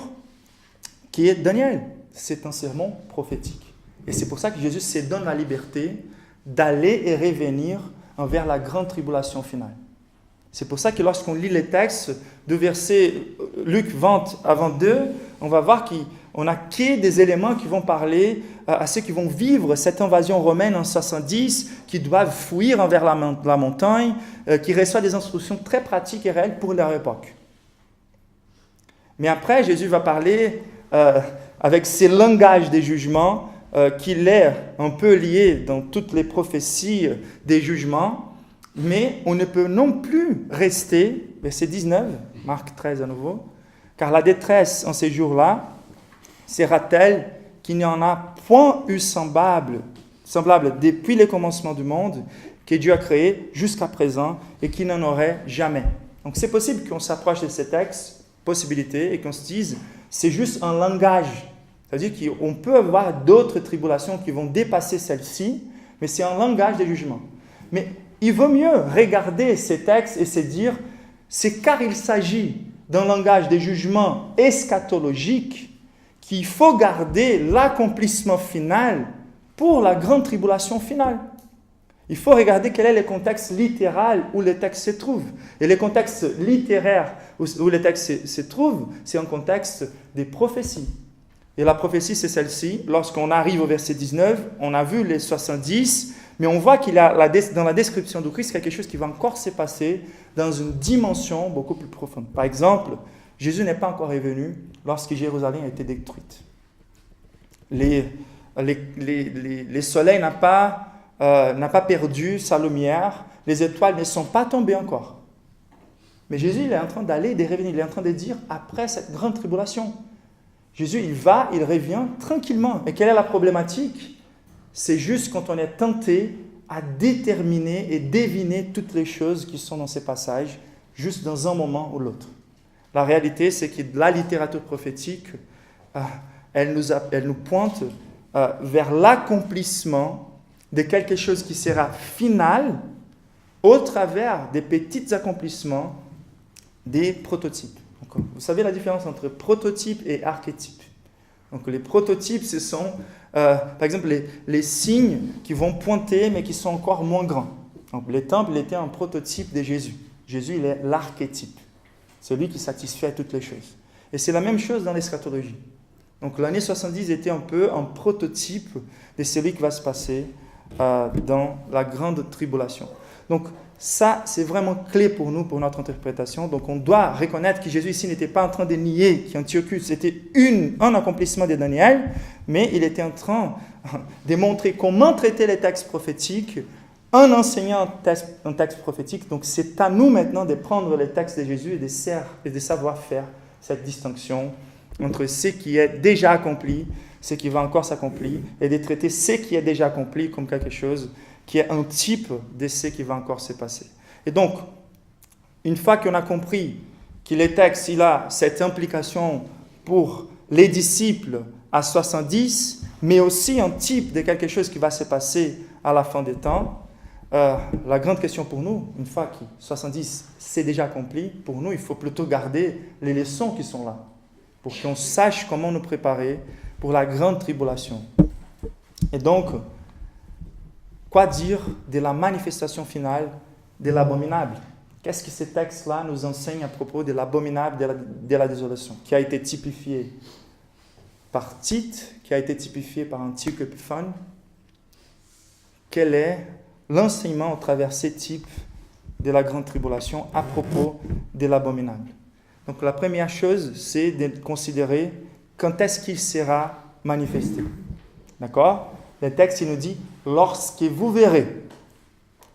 qui est Daniel. C'est un sermon prophétique. Et c'est pour ça que Jésus se donne la liberté d'aller et revenir envers la grande tribulation finale. C'est pour ça que lorsqu'on lit les textes de verset Luc 20 à 22, on va voir qu'on a que des éléments qui vont parler à ceux qui vont vivre cette invasion romaine en 70, qui doivent fuir envers la montagne, qui reçoivent des instructions très pratiques et réelles pour leur époque. Mais après, Jésus va parler avec ces langages des jugements qui est un peu lié dans toutes les prophéties des jugements, mais on ne peut non plus rester, verset 19, Marc 13 à nouveau, car la détresse en ces jours-là sera telle qu'il n'y en a point eu semblable depuis le commencement du monde que Dieu a créé jusqu'à présent et qu'il n'en aurait jamais. Donc c'est possible qu'on s'approche de ces textes, possibilité, et qu'on se dise c'est juste un langage. C'est-à-dire qu'on peut avoir d'autres tribulations qui vont dépasser celle-ci, mais c'est un langage de jugement. Mais il vaut mieux regarder ces textes et se dire c'est car il s'agit d'un langage de jugement eschatologique qu'il faut garder l'accomplissement final pour la grande tribulation finale. Il faut regarder quel est le contexte littéral où le texte se trouve. Et le contexte littéraire où le texte se trouve, c'est un contexte des prophéties. Et la prophétie, c'est celle-ci. Lorsqu'on arrive au verset 19, on a vu les 70, mais on voit qu'il y a dans la description du Christ quelque chose qui va encore se passer dans une dimension beaucoup plus profonde. Par exemple, Jésus n'est pas encore revenu lorsque Jérusalem a été détruite. Le soleil n'a pas perdu sa lumière, les étoiles ne sont pas tombées encore. Mais Jésus, il est en train d'aller et de revenir. Il est en train de dire, après cette grande tribulation, Jésus, il revient tranquillement. Et quelle est la problématique? C'est juste quand on est tenté à déterminer et deviner toutes les choses qui sont dans ces passages, juste dans un moment ou l'autre. La réalité, c'est que la littérature prophétique, elle nous pointe vers l'accomplissement de quelque chose qui sera final au travers des petits accomplissements des prototypes. Donc, vous savez la différence entre prototype et archétype. Donc, les prototypes, ce sont, par exemple, les signes qui vont pointer, mais qui sont encore moins grands. Donc, le temple, il était un prototype de Jésus. Jésus, il est l'archétype, celui qui satisfait toutes les choses. Et c'est la même chose dans l'eschatologie. Donc, l'année 70 était un peu un prototype de celui qui va se passer dans la grande tribulation. Donc, ça, c'est vraiment clé pour nous, pour notre interprétation. Donc, on doit reconnaître que Jésus ici n'était pas en train de nier qu'Antiochus était un accomplissement de Daniel, mais il était en train de montrer comment traiter les textes prophétiques en enseignant un texte prophétique. Donc, c'est à nous maintenant de prendre les textes de Jésus et de savoir faire cette distinction entre ce qui est déjà accompli, ce qui va encore s'accomplir, et de traiter ce qui est déjà accompli comme quelque chose qui est un type de ce qui va encore se passer. Et donc, une fois qu'on a compris que le texte il a cette implication pour les disciples à 70, mais aussi un type de quelque chose qui va se passer à la fin des temps, la grande question pour nous, une fois que 70 c'est déjà accompli, pour nous, il faut plutôt garder les leçons qui sont là, pour qu'on sache comment nous préparer pour la grande tribulation. Et donc, quoi dire de la manifestation finale de l'abominable? Qu'est-ce que ces textes-là nous enseignent à propos de l'abominable de la désolation, qui a été typifié par Tite, qui a été typifié par Antioche Épiphane? Quel est l'enseignement au travers ces types de la grande tribulation à propos de l'abominable? Donc la première chose, c'est de considérer quand est-ce qu'il sera manifesté. D'accord? Le texte, il nous dit « lorsque vous verrez ».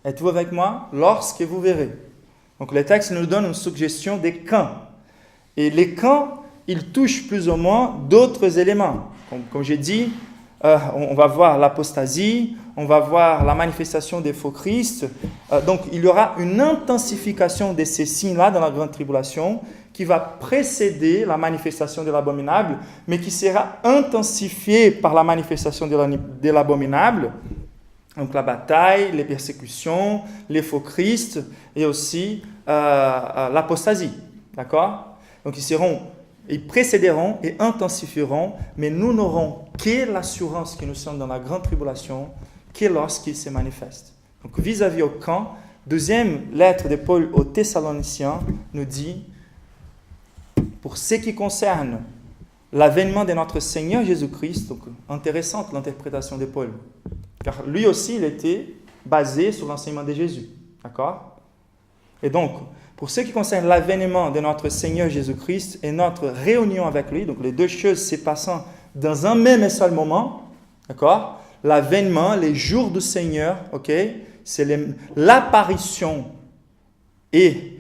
Êtes-vous avec moi? Lorsque vous verrez. Donc le texte nous donne une suggestion des quand. Et les quand, ils touchent plus ou moins d'autres éléments. Comme j'ai dit, on va voir l'apostasie, on va voir la manifestation des faux Christ. Donc il y aura une intensification de ces signes-là dans la grande tribulation qui va précéder la manifestation de l'abominable, mais qui sera intensifiée par la manifestation de l'abominable. Donc la bataille, les persécutions, les faux Christ et aussi l'apostasie. D'accord? Donc ils précéderont et intensifieront, mais nous n'aurons que l'assurance que nous sommes dans la grande tribulation que lorsqu'ils se manifestent. Donc vis-à-vis au camp, deuxième lettre de Paul aux Thessaloniciens nous dit: pour ce qui concerne l'avènement de notre Seigneur Jésus-Christ, donc intéressante l'interprétation de Paul, car lui aussi il était basé sur l'enseignement de Jésus, d'accord? Et donc, pour ce qui concerne l'avènement de notre Seigneur Jésus-Christ et notre réunion avec lui, donc les deux choses se passant dans un même et seul moment, d'accord? L'avènement, les jours du Seigneur, ok? C'est l'apparition et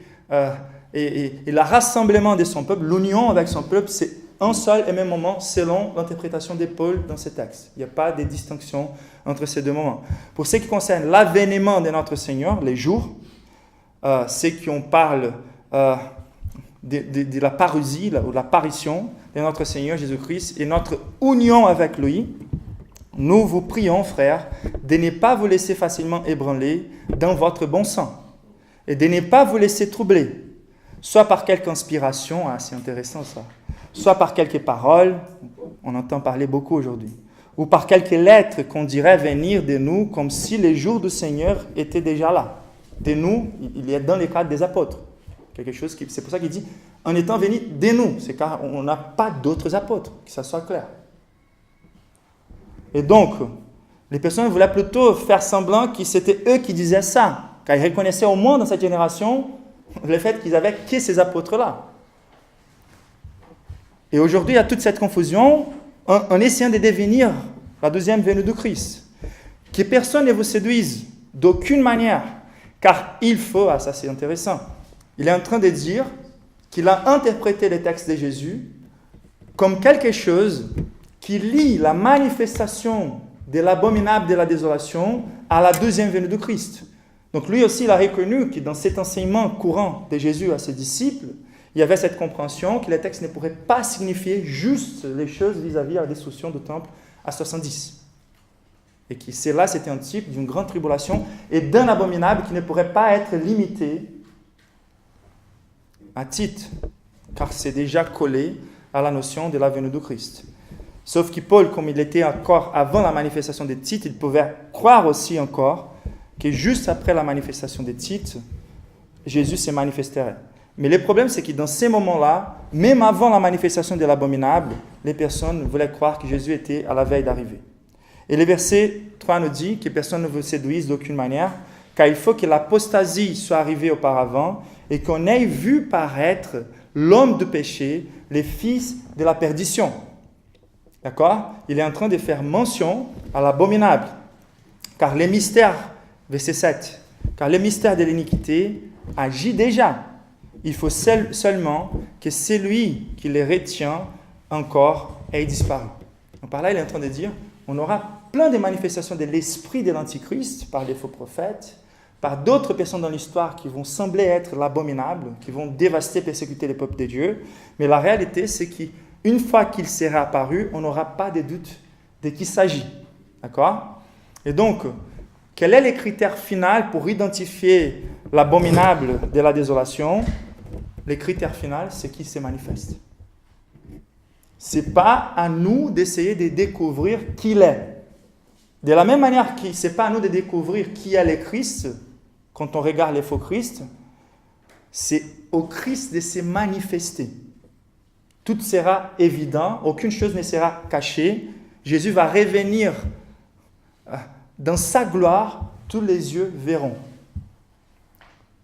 le rassemblement de son peuple, l'union avec son peuple, c'est un seul et même moment selon l'interprétation de Paul dans ces textes. Il n'y a pas de distinction entre ces deux moments. Pour ce qui concerne l'avènement de notre Seigneur, les jours, ceux qui on parle de la parousie ou l'apparition de notre Seigneur Jésus-Christ et notre union avec lui, nous vous prions, frères, de ne pas vous laisser facilement ébranler dans votre bon sens et de ne pas vous laisser troubler, soit par quelque inspiration, c'est intéressant ça, soit par quelques paroles, on entend parler beaucoup aujourd'hui, ou par quelque lettre qu'on dirait venir de nous, comme si les jours du Seigneur étaient déjà là. De nous, il est dans les cadres des apôtres. C'est pour ça qu'il dit, en étant venu de nous, c'est car on n'a pas d'autres apôtres, que ça soit clair. Et donc, les personnes voulaient plutôt faire semblant que c'était eux qui disaient ça, car ils reconnaissaient au moins dans cette génération le fait qu'ils avaient que ces apôtres-là. Et aujourd'hui, il y a toute cette confusion en essayant de devenir la deuxième venue du Christ. Que personne ne vous séduise d'aucune manière, car il faut, ça c'est intéressant, il est en train de dire qu'il a interprété les textes de Jésus comme quelque chose qui lie la manifestation de l'abominable de la désolation à la deuxième venue de Christ. Donc lui aussi, il a reconnu que dans cet enseignement courant de Jésus à ses disciples, il y avait cette compréhension que les textes ne pourraient pas signifier juste les choses vis-à-vis de la destruction du temple à 70. Et que cela, c'était un type d'une grande tribulation et d'un abominable qui ne pourrait pas être limité à Tite, car c'est déjà collé à la notion de la venue du Christ. Sauf que Paul, comme il était encore avant la manifestation de Tite, il pouvait croire aussi encore que juste après la manifestation de Tite, Jésus se manifesterait. Mais le problème, c'est que dans ces moments-là, même avant la manifestation de l'abominable, les personnes voulaient croire que Jésus était à la veille d'arriver. Et le verset 3 nous dit que personne ne vous séduise d'aucune manière, car il faut que l'apostasie soit arrivée auparavant et qu'on ait vu paraître l'homme du péché, les fils de la perdition. D'accord? Il est en train de faire mention à l'abominable. Car les mystères, verset 7, car le mystère de l'iniquité agit déjà. Il faut seulement que celui qui les retient encore ait disparu. Donc par là, il est en train de dire, on aura plein de manifestations de l'esprit de l'Antichrist par les faux prophètes, par d'autres personnes dans l'histoire qui vont sembler être l'abominable, qui vont dévaster, persécuter les peuples de Dieu. Mais la réalité, c'est qu'une fois qu'il sera apparu, on n'aura pas de doute de qui il s'agit. D'accord? Et donc, quel est le critère final pour identifier l'abominable de la désolation? Le critère final, c'est qu'il se manifeste. Ce n'est pas à nous d'essayer de découvrir qui il est. De la même manière que ce n'est pas à nous de découvrir qui est le Christ, quand on regarde les faux Christ, c'est au Christ de se manifester. Tout sera évident, aucune chose ne sera cachée. Jésus va revenir dans sa gloire, tous les yeux verront.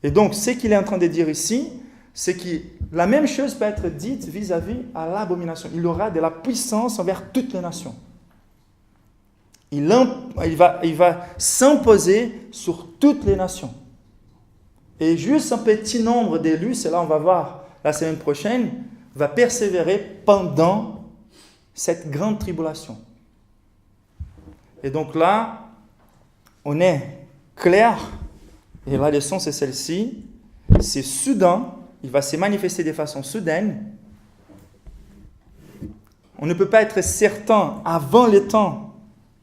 Et donc, ce qu'il est en train de dire ici, c'est que la même chose peut être dite vis-à-vis à l'abomination. Il aura de la puissance envers toutes les nations. Il va s'imposer sur toutes les nations. Et juste un petit nombre d'élus, c'est là on va voir la semaine prochaine, va persévérer pendant cette grande tribulation. Et donc là, on est clair, et la leçon c'est celle-ci, c'est soudain, il va se manifester de façon soudaine. On ne peut pas être certain avant le temps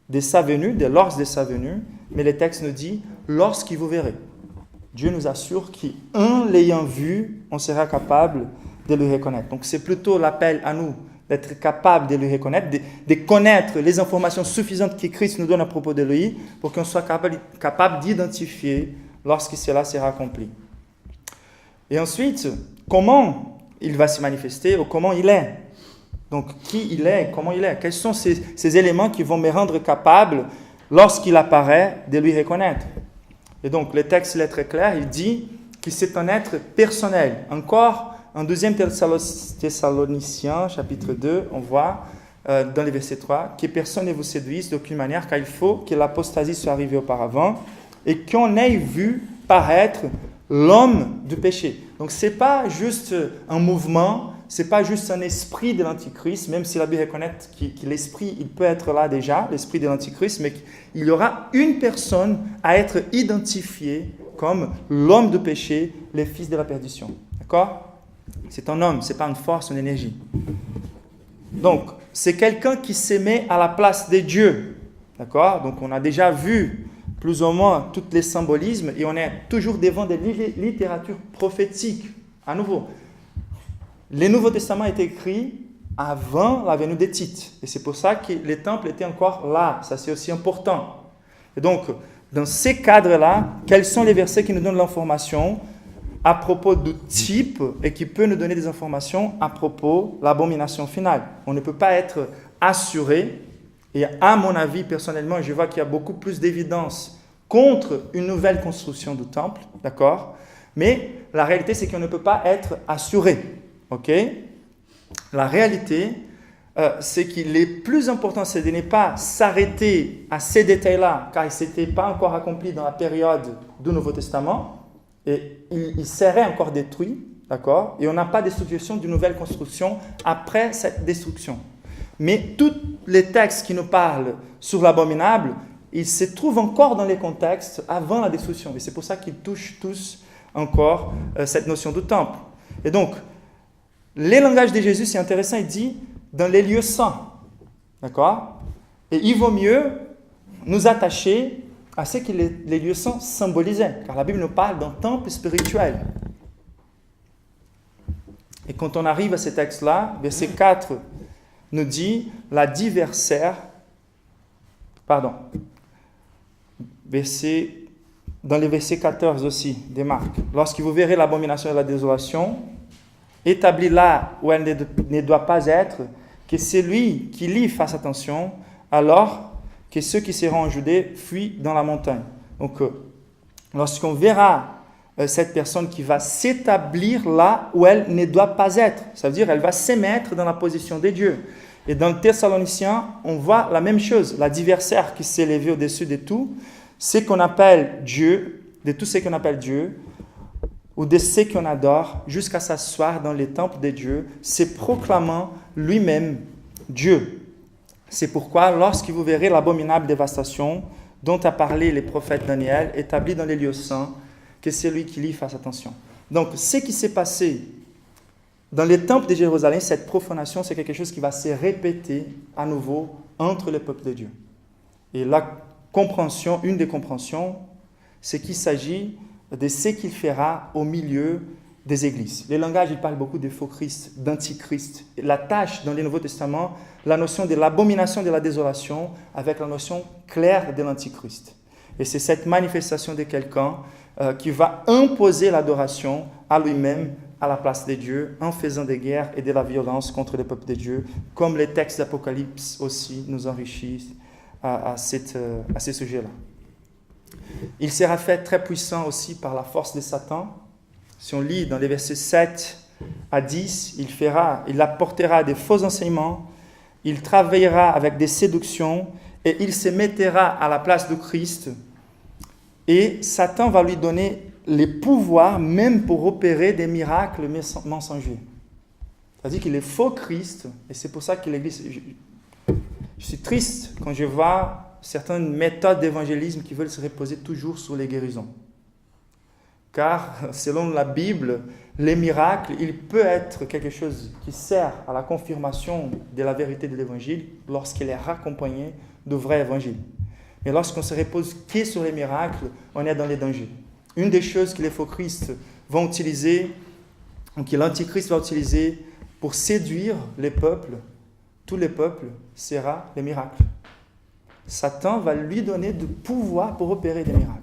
de sa venue, de l'ordre de sa venue, mais le texte nous dit « lorsqu'il vous verrez ». Dieu nous assure qu'en l'ayant vu, on sera capable de le reconnaître. Donc c'est plutôt l'appel à nous d'être capable de le reconnaître, de connaître les informations suffisantes que Christ nous donne à propos de lui pour qu'on soit capable d'identifier lorsque cela sera accompli. Et ensuite, comment il va se manifester ou comment il est. Donc, qui il est, comment il est. Quels sont ces éléments qui vont me rendre capable, lorsqu'il apparaît, de lui reconnaître. Et donc, le texte il est très clair, il dit que c'est un être personnel. Encore, en 2 Thessaloniciens, chapitre 2, on voit dans le verset 3, que personne ne vous séduise d'aucune manière, car il faut que l'apostasie soit arrivée auparavant et qu'on ait vu paraître l'homme du péché. Donc, ce n'est pas juste un mouvement, ce n'est pas juste un esprit de l'Antichrist, même si la Bible reconnaît que l'esprit, il peut être là déjà, l'esprit de l'Antichrist, mais qu'il y aura une personne à être identifiée comme l'homme du péché, le fils de la perdition. D'accord? C'est un homme, ce n'est pas une force, une énergie. Donc, c'est quelqu'un qui se met à la place de Dieu. D'accord? Donc, on a déjà vu plus ou moins tous les symbolismes et on est toujours devant des littératures prophétiques. À nouveau, le Nouveau Testament est écrit avant la venue des Tite. Et c'est pour ça que les temples étaient encore là. Ça, c'est aussi important. Et donc, dans ces cadres-là, quels sont les versets qui nous donnent l'information à propos du type et qui peut nous donner des informations à propos de l'abomination finale? On ne peut pas être assuré. Et à mon avis, personnellement, je vois qu'il y a beaucoup plus d'évidence contre une nouvelle construction du temple, d'accord? Mais la réalité, c'est qu'on ne peut pas être assuré, ok? La réalité, c'est qu'il est plus important, c'est de ne pas s'arrêter à ces détails-là, car ils n'étaient pas encore accomplis dans la période du Nouveau Testament, et ils seraient encore détruits, d'accord? Et on n'a pas de suggestion d'une nouvelle construction après cette destruction. Mais tous les textes qui nous parlent sur l'abominable, ils se trouvent encore dans les contextes avant la destruction. Et c'est pour ça qu'ils touchent tous encore cette notion du temple. Et donc, les langages de Jésus, c'est intéressant, il dit dans les lieux saints. D'accord? Et il vaut mieux nous attacher à ce que les lieux saints symbolisaient. Car la Bible nous parle d'un temple spirituel. Et quand on arrive à ces textes-là, verset 4 nous dit dans les versets 14 aussi, des Marc. Lorsque vous verrez l'abomination de la désolation, établie là où elle ne doit pas être, que celui qui lit fasse attention, alors que ceux qui seront en Judée fuient dans la montagne. Donc, lorsqu'on verra cette personne qui va s'établir là où elle ne doit pas être, ça veut dire qu'elle va se mettre dans la position de Dieu. Et dans le Thessaloniciens, on voit la même chose, l'adversaire qui s'est élevé au-dessus de tout, ce qu'on appelle Dieu, de tout ce qu'on appelle Dieu, ou de ce qu'on adore, jusqu'à s'asseoir dans les temples de Dieu, se proclamant lui-même Dieu. C'est pourquoi, lorsque vous verrez l'abominable dévastation dont a parlé les prophètes Daniel, établi dans les lieux saints, que celui qui lit fasse attention. Donc, ce qui s'est passé dans les temples de Jérusalem, cette profanation, c'est quelque chose qui va se répéter à nouveau entre les peuples de Dieu. Et la compréhension, une des compréhensions, c'est qu'il s'agit de ce qu'il fera au milieu des églises. Les langages, ils parlent beaucoup de faux Christ, d'antichrist. La tâche dans le Nouveau Testament, la notion de l'abomination de la désolation avec la notion claire de l'antichrist. Et c'est cette manifestation de quelqu'un qui va imposer l'adoration à lui-même, à la place de Dieu, en faisant des guerres et de la violence contre le peuple de Dieu, comme les textes d'Apocalypse aussi nous enrichissent à ce sujet-là. Il sera fait très puissant aussi par la force de Satan. Si on lit dans les versets 7 à 10, il apportera des faux enseignements, il travaillera avec des séductions et il se mettra à la place de Christ. Et Satan va lui donner les pouvoirs même pour opérer des miracles mensongers. C'est-à-dire qu'il est faux Christ, et c'est pour ça que l'Église... Je suis triste quand je vois certaines méthodes d'évangélisme qui veulent se reposer toujours sur les guérisons. Car, selon la Bible, les miracles, il peut être quelque chose qui sert à la confirmation de la vérité de l'Évangile lorsqu'il est accompagné de vrai Évangile. Mais lorsqu'on se repose que sur les miracles, on est dans les dangers. Une des choses que les faux Christ vont utiliser, ou que l'antichrist va utiliser pour séduire les peuples, tous les peuples, sera les miracles. Satan va lui donner du pouvoir pour opérer des miracles.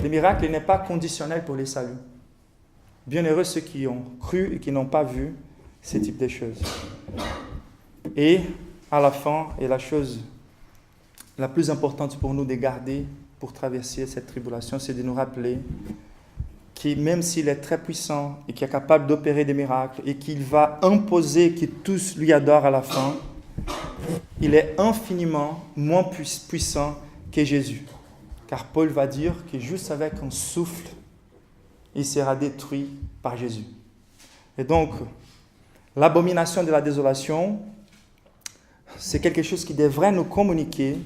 Les miracles n'est pas conditionnel pour les saluts. Bienheureux ceux qui ont cru et qui n'ont pas vu ce type de choses. Et à la fin, et la chose la plus importante pour nous de garder pour traverser cette tribulation, c'est de nous rappeler que même s'il est très puissant et qu'il est capable d'opérer des miracles et qu'il va imposer que tous lui adorent à la fin, il est infiniment moins puissant que Jésus. Car Paul va dire que juste avec un souffle, il sera détruit par Jésus. Et donc, l'abomination de la désolation, c'est quelque chose qui devrait nous communiquer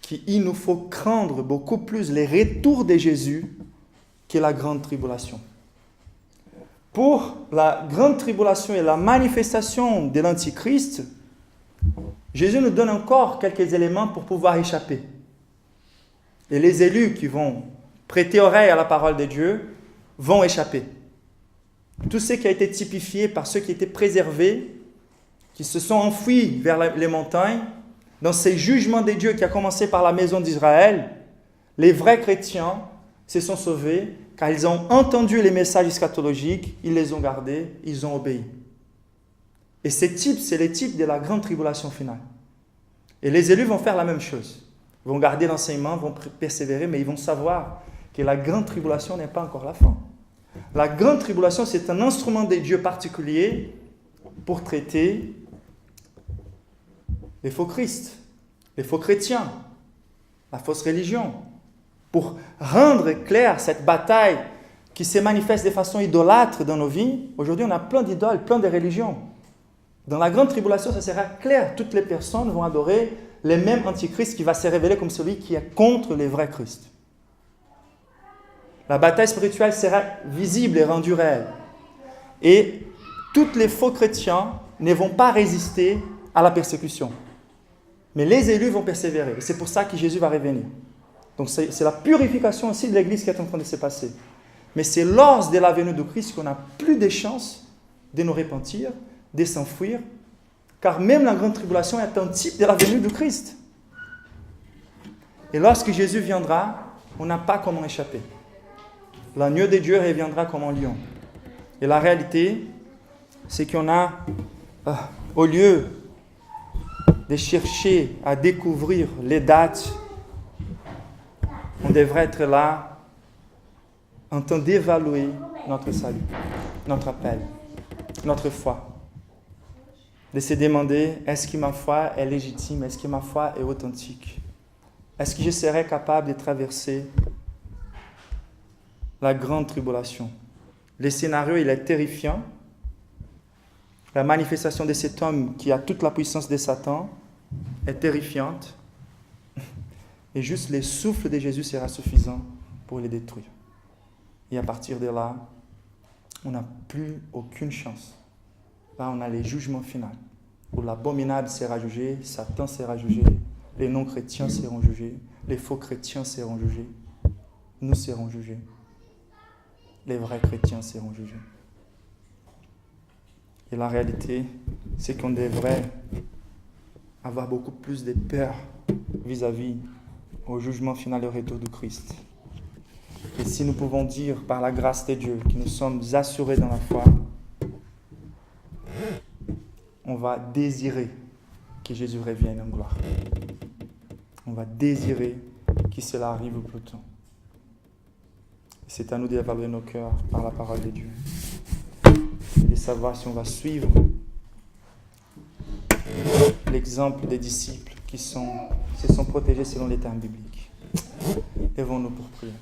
qu'il nous faut craindre beaucoup plus les retours de Jésus que la grande tribulation. Pour la grande tribulation et la manifestation de l'Antichrist, Jésus nous donne encore quelques éléments pour pouvoir échapper. Et les élus qui vont prêter oreille à la parole de Dieu vont échapper. Tout ce qui a été typifié par ceux qui étaient préservés qui se sont enfuis vers les montagnes, dans ces jugements des dieux qui a commencé par la maison d'Israël, les vrais chrétiens se sont sauvés car ils ont entendu les messages eschatologiques, ils les ont gardés, ils ont obéi. Et c'est les types de la grande tribulation finale. Et les élus vont faire la même chose. Ils vont garder l'enseignement, vont persévérer, mais ils vont savoir que la grande tribulation n'est pas encore la fin. La grande tribulation, c'est un instrument des dieux particulier pour traiter les faux Christ, les faux chrétiens, la fausse religion, pour rendre claire cette bataille qui se manifeste de façon idolâtre dans nos vies. Aujourd'hui, on a plein d'idoles, plein de religions. Dans la grande tribulation, ça sera clair. Toutes les personnes vont adorer les mêmes antichrists qui va se révéler comme celui qui est contre les vrais Christ. La bataille spirituelle sera visible et rendue réelle. Et tous les faux chrétiens ne vont pas résister à la persécution. Mais les élus vont persévérer. Et c'est pour ça que Jésus va revenir. Donc c'est la purification aussi de l'Église qui est en train de se passer. Mais c'est lors de la venue de Christ qu'on n'a plus de chances de nous repentir, de s'enfuir, car même la grande tribulation est un type de la venue de Christ. Et lorsque Jésus viendra, on n'a pas comment échapper. L'agneau de Dieu reviendra comme un lion. Et la réalité, c'est qu'on a, au lieu de chercher à découvrir les dates, on devrait être là en train d'évaluer notre salut, notre appel, notre foi. De se demander, est-ce que ma foi est légitime? Est-ce que ma foi est authentique? Est-ce que je serai capable de traverser la grande tribulation? Le scénario, il est terrifiant. La manifestation de cet homme qui a toute la puissance de Satan est terrifiante. Et juste le souffle de Jésus sera suffisant pour les détruire. Et à partir de là, on n'a plus aucune chance. Là, on a les jugements finaux, où l'abominable sera jugé, Satan sera jugé, les non-chrétiens seront jugés, les faux chrétiens seront jugés, nous serons jugés, les vrais chrétiens seront jugés. Et la réalité, c'est qu'on devrait avoir beaucoup plus de peur vis-à-vis au jugement final et au retour du Christ. Et si nous pouvons dire par la grâce de Dieu que nous sommes assurés dans la foi, on va désirer que Jésus revienne en gloire. On va désirer que cela arrive au plus tôt. C'est à nous d'évaluer nos cœurs par la parole de Dieu. Et de savoir si on va suivre l'exemple des disciples qui se sont protégés selon les termes bibliques. Lèvons-nous pour prier.